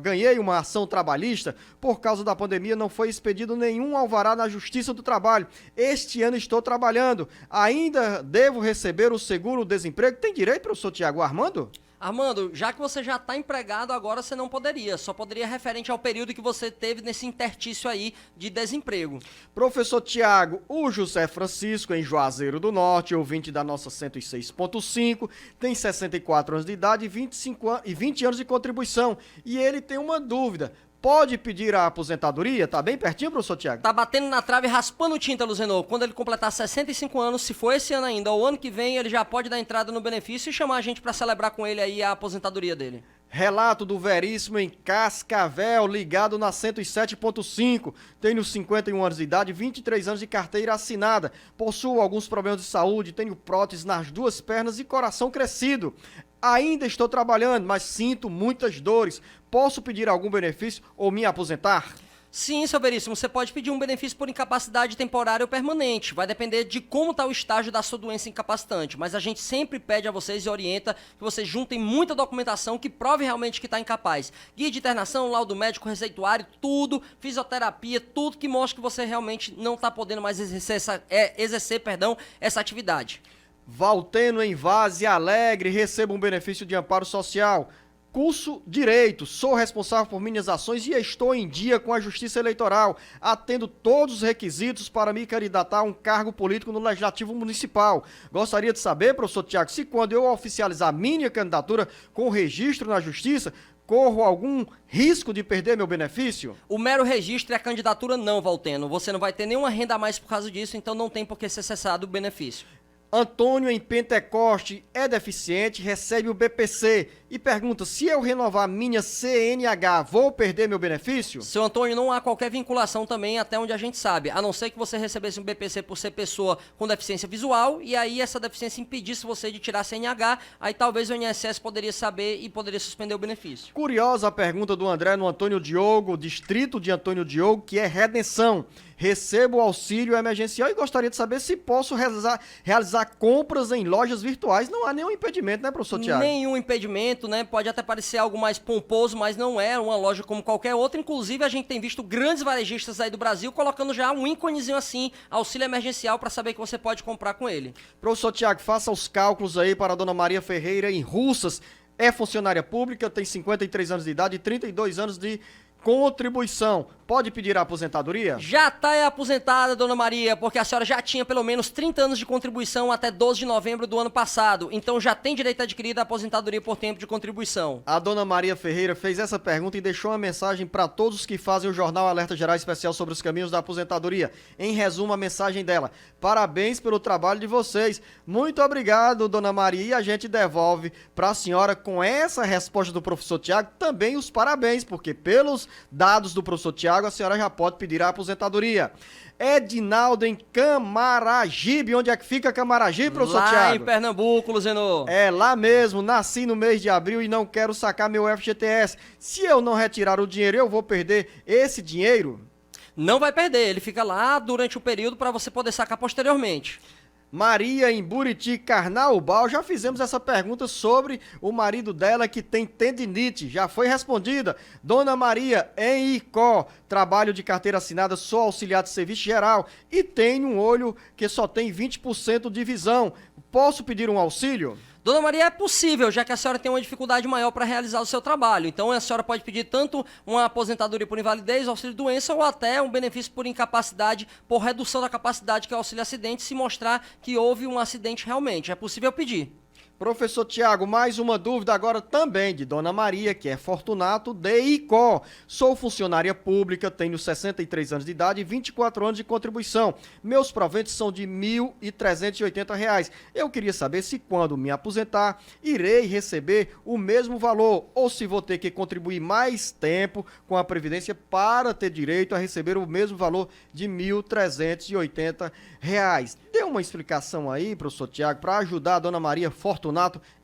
ganhei uma ação trabalhista. Por causa da pandemia não foi expedido nenhum alvará na Justiça do Trabalho. Este ano estou trabalhando. Ainda devo receber o seguro-desemprego? Tem direito, professor Tiago Armando? Armando, já que você já está empregado, agora você não poderia. Só poderia referente ao período que você teve nesse interstício aí de desemprego. Professor Tiago, o José Francisco, em Juazeiro do Norte, ouvinte da nossa 106.5, tem 64 anos de idade e 20 anos de contribuição. E ele tem uma dúvida. pode pedir a aposentadoria? Tá bem pertinho, professor Tiago? Tá batendo na trave e raspando tinta, Luzenor. Quando ele completar 65 anos, se for esse ano ainda ou ano que vem, ele já pode dar entrada no benefício e chamar a gente para celebrar com ele aí a aposentadoria dele. Relato do Veríssimo em Cascavel, ligado na 107.5. Tenho 51 anos de idade, 23 anos de carteira assinada. Possuo alguns problemas de saúde, tenho prótese nas 2 pernas e coração crescido. Ainda estou trabalhando, mas sinto muitas dores. Posso pedir algum benefício ou me aposentar? Sim, seu Veríssimo, você pode pedir um benefício por incapacidade temporária ou permanente. Vai depender de como está o estágio da sua doença incapacitante. Mas a gente sempre pede a vocês e orienta que vocês juntem muita documentação que prove realmente que está incapaz. Guia de internação, laudo médico, receituário, tudo, fisioterapia, tudo que mostre que você realmente não está podendo mais exercer essa atividade. Valteno em Vaze Alegre, recebo um benefício de amparo social. Curso Direito, sou responsável por minhas ações e estou em dia com a Justiça Eleitoral. Atendo todos os requisitos para me candidatar a um cargo político no Legislativo Municipal. Gostaria de saber, professor Tiago, se quando eu oficializar minha candidatura com registro na Justiça, corro algum risco de perder meu benefício? O mero registro e a candidatura não, Valteno. Você não vai ter nenhuma renda a mais por causa disso, então não tem por que ser cessado o benefício. Antônio em Pentecoste é deficiente, recebe o BPC e pergunta se eu renovar minha CNH, vou perder meu benefício? Seu Antônio, não há qualquer vinculação também até onde a gente sabe, a não ser que você recebesse um BPC por ser pessoa com deficiência visual e aí essa deficiência impedisse você de tirar a CNH, aí talvez o INSS poderia saber e poderia suspender o benefício. Curiosa a pergunta do André no Antônio Diogo, distrito de Antônio Diogo, que é Redenção. Recebo o auxílio emergencial e gostaria de saber se posso realizar compras em lojas virtuais. Não há nenhum impedimento, né, professor Tiago? Nenhum impedimento, né? Pode até parecer algo mais pomposo, mas não é uma loja como qualquer outra. Inclusive, a gente tem visto grandes varejistas aí do Brasil colocando já um íconezinho assim, auxílio emergencial, para saber que você pode comprar com ele. Professor Tiago, faça os cálculos aí para a dona Maria Ferreira em Russas. É funcionária pública, tem 53 anos de idade e 32 anos de contribuição. Pode pedir a aposentadoria? Já está aposentada, dona Maria, porque a senhora já tinha pelo menos 30 anos de contribuição até 12 de novembro do ano passado. Então já tem direito adquirido a aposentadoria por tempo de contribuição. A dona Maria Ferreira fez essa pergunta e deixou uma mensagem para todos que fazem o Jornal Alerta Geral Especial sobre os caminhos da aposentadoria. Em resumo, a mensagem dela: parabéns pelo trabalho de vocês. Muito obrigado, dona Maria. E a gente devolve para a senhora, com essa resposta do professor Tiago, também os parabéns, porque pelos dados do professor Tiago, a senhora já pode pedir a aposentadoria. Edinaldo em Camaragibe. Onde é que fica Camaragibe, professor Tiago? Lá em Pernambuco, Luzenor. É, lá mesmo. Nasci no mês de abril e não quero sacar meu FGTS. Se eu não retirar o dinheiro, eu vou perder esse dinheiro? Não vai perder. Ele fica lá durante o período para você poder sacar posteriormente. Maria em Buriti, Carnaubal. Já fizemos essa pergunta sobre o marido dela que tem tendinite. Já foi respondida. Dona Maria em Icó. Trabalho de carteira assinada, sou auxiliar de serviço geral e tenho um olho que só tem 20% de visão. Posso pedir um auxílio? Dona Maria, é possível, já que a senhora tem uma dificuldade maior para realizar o seu trabalho. Então, a senhora pode pedir tanto uma aposentadoria por invalidez, auxílio de doença, ou até um benefício por incapacidade, por redução da capacidade, que é o auxílio acidente, se mostrar que houve um acidente realmente. É possível pedir. Professor Tiago, mais uma dúvida agora também de Dona Maria, que é Fortunato de Icó. Sou funcionária pública, tenho 63 anos de idade e 24 anos de contribuição. Meus proventos são de R$ 1.380. Eu queria saber se quando me aposentar, irei receber o mesmo valor ou se vou ter que contribuir mais tempo com a Previdência para ter direito a receber o mesmo valor de R$ 1.380. Dê uma explicação aí, professor Tiago, para ajudar a Dona Maria Fortunato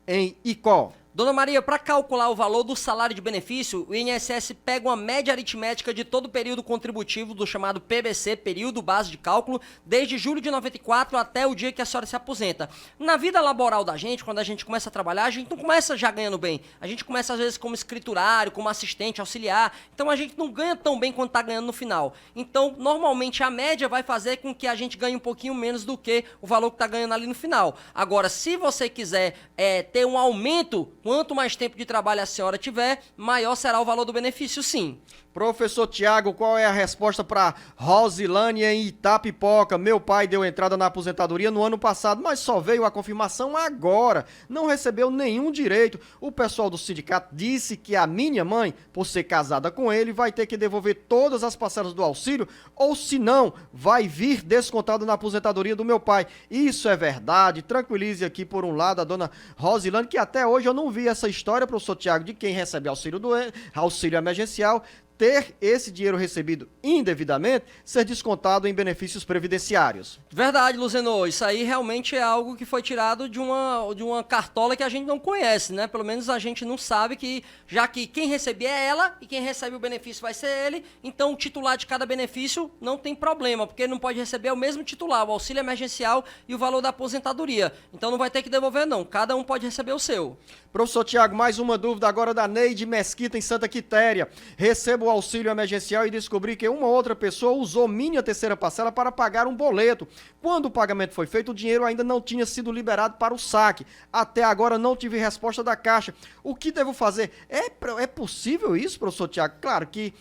em Icó. Dona Maria, para calcular o valor do salário de benefício, o INSS pega uma média aritmética de todo o período contributivo do chamado PBC, período base de cálculo, desde julho de 94 até o dia que a senhora se aposenta. Na vida laboral da gente, quando a gente começa a trabalhar, a gente não começa já ganhando bem. A gente começa às vezes como escriturário, como assistente, auxiliar. Então a gente não ganha tão bem quanto está ganhando no final. Então, normalmente a média vai fazer com que a gente ganhe um pouquinho menos do que o valor que está ganhando ali no final. Agora, se você quiser ter um aumento, quanto mais tempo de trabalho a senhora tiver, maior será o valor do benefício, sim. Professor Tiago, qual é a resposta para Rosilane em Itapipoca? Meu pai deu entrada na aposentadoria no ano passado, mas só veio a confirmação agora. Não recebeu nenhum direito. O pessoal do sindicato disse que a minha mãe, por ser casada com ele, vai ter que devolver todas as parcelas do auxílio, ou se não, vai vir descontado na aposentadoria do meu pai. Isso é verdade. Tranquilize aqui, por um lado, a dona Rosilane, que até hoje eu não vi essa história, professor Tiago, de quem recebe auxílio emergencial, ter esse dinheiro recebido indevidamente ser descontado em benefícios previdenciários. Verdade, Luzenor. Isso aí realmente é algo que foi tirado de uma cartola que a gente não conhece, né? Pelo menos a gente não sabe que, já que quem receber é ela e quem recebe o benefício vai ser ele, então o titular de cada benefício não tem problema, porque não pode receber o mesmo titular, o auxílio emergencial e o valor da aposentadoria. Então não vai ter que devolver não, cada um pode receber o seu. Professor Tiago, mais uma dúvida agora da Neide Mesquita em Santa Quitéria. Recebo o auxílio emergencial e descobri que uma outra pessoa usou minha terceira parcela para pagar um boleto. Quando o pagamento foi feito, o dinheiro ainda não tinha sido liberado para o saque. Até agora não tive resposta da Caixa. O que devo fazer? É possível isso, professor Tiago? Claro que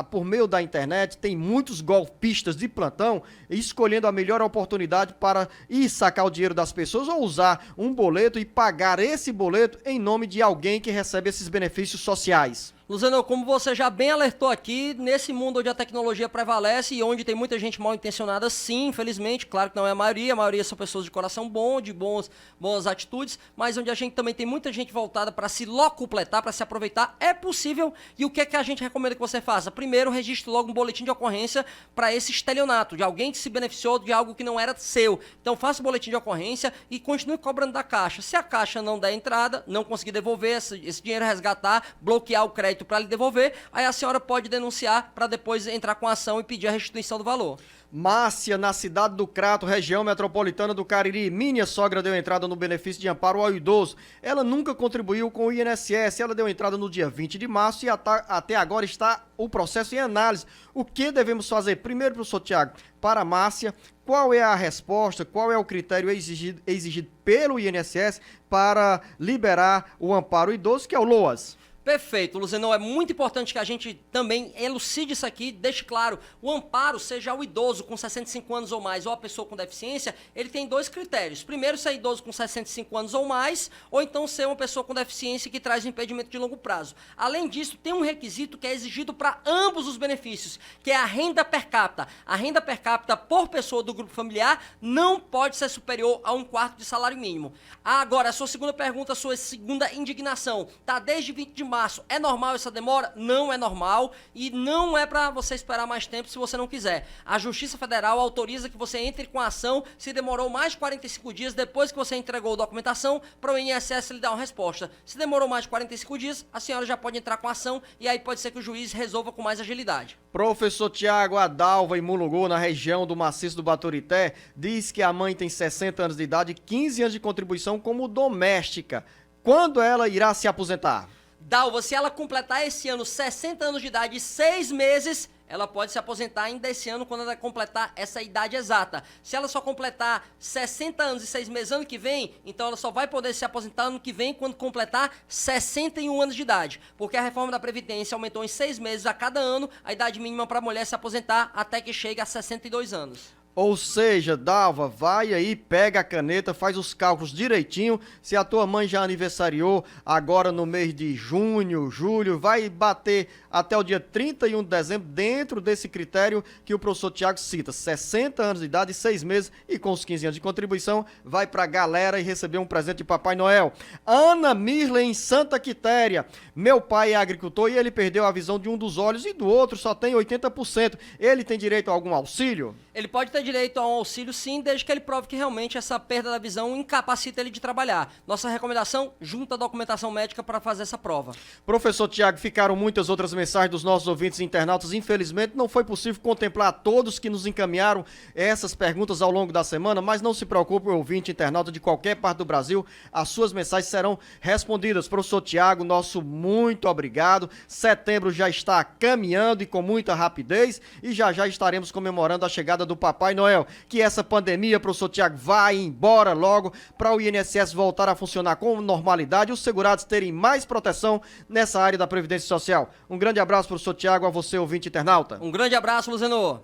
por meio da internet tem muitos golpistas de plantão escolhendo a melhor oportunidade para ir sacar o dinheiro das pessoas ou usar um boleto e pagar esse boleto em nome de alguém que recebe esses benefícios sociais. Luciano, como você já bem alertou aqui, nesse mundo onde a tecnologia prevalece e onde tem muita gente mal intencionada, sim, infelizmente, claro que não é a maioria são pessoas de coração bom, de boas atitudes, mas onde a gente também tem muita gente voltada para se locupletar, para se aproveitar, é possível. E o que é que a gente recomenda que você faça? Primeiro, registre logo um boletim de ocorrência para esse estelionato, de alguém que se beneficiou de algo que não era seu. Então faça o boletim de ocorrência e continue cobrando da Caixa. Se a Caixa não der entrada, não conseguir devolver esse dinheiro, resgatar, bloquear o crédito para lhe devolver, aí a senhora pode denunciar para depois entrar com a ação e pedir a restituição do valor. Márcia, na cidade do Crato, região metropolitana do Cariri. Minha sogra deu entrada no benefício de amparo ao idoso. Ela nunca contribuiu com o INSS. Ela deu entrada no dia 20 de março e até agora está o processo em análise. O que devemos fazer? Primeiro, professor Tiago, para Márcia, qual é a resposta, qual é o critério exigido pelo INSS para liberar o amparo ao idoso, que é o LOAS? Perfeito, Luzenão, é muito importante que a gente também elucide isso aqui, deixe claro, o amparo, seja o idoso com 65 anos ou mais ou a pessoa com deficiência, ele tem dois critérios. Primeiro, ser idoso com 65 anos ou mais, ou então ser uma pessoa com deficiência que traz impedimento de longo prazo. Além disso, tem um requisito que é exigido para ambos os benefícios, que é a renda per capita. A renda per capita por pessoa do grupo familiar não pode ser superior a 1/4 de salário mínimo. Agora, a sua segunda pergunta, a sua segunda indignação, tá desde 20 de março. É normal essa demora? Não é normal e não é para você esperar mais tempo se você não quiser. A Justiça Federal autoriza que você entre com a ação se demorou mais de 45 dias depois que você entregou a documentação para o INSS lhe dar uma resposta. Se demorou mais de 45 dias, a senhora já pode entrar com a ação e aí pode ser que o juiz resolva com mais agilidade. Professor Tiago, a Dalva em Mulungu, na região do Maciço do Baturité, diz que a mãe tem 60 anos de idade e 15 anos de contribuição como doméstica. Quando ela irá se aposentar? Dalva, se ela completar esse ano 60 anos de idade e 6 meses, ela pode se aposentar ainda esse ano quando ela completar essa idade exata. Se ela só completar 60 anos e 6 meses ano que vem, então ela só vai poder se aposentar ano que vem quando completar 61 anos de idade. Porque a reforma da Previdência aumentou em 6 meses a cada ano a idade mínima para a mulher se aposentar até que chegue a 62 anos. Ou seja, Dalva, vai aí, pega a caneta, faz os cálculos direitinho. Se a tua mãe já aniversariou agora no mês de junho, julho, vai bater até o dia 31 de dezembro dentro desse critério que o professor Tiago cita. 60 anos de idade, 6 meses e com os 15 anos de contribuição, vai pra galera e receber um presente de Papai Noel. Ana Mirle em Santa Quitéria. Meu pai é agricultor e ele perdeu a visão de um dos olhos e do outro só tem 80%. Ele tem direito a algum auxílio? Ele pode ter direito a um auxílio, sim, desde que ele prove que realmente essa perda da visão incapacita ele de trabalhar. Nossa recomendação, junta a documentação médica para fazer essa prova. Professor Tiago, ficaram muitas outras mensagens dos nossos ouvintes e internautas. Infelizmente, não foi possível contemplar todos que nos encaminharam essas perguntas ao longo da semana, mas não se preocupe, ouvinte internauta de qualquer parte do Brasil, as suas mensagens serão respondidas. Professor Tiago, nosso muito obrigado. Setembro já está caminhando e com muita rapidez e já estaremos comemorando a chegada do Papai Papai Noel, que essa pandemia, professor Tiago, vai embora logo para o INSS voltar a funcionar com normalidade e os segurados terem mais proteção nessa área da Previdência Social. Um grande abraço, professor Tiago, a você, ouvinte internauta. Um grande abraço, Luzenor.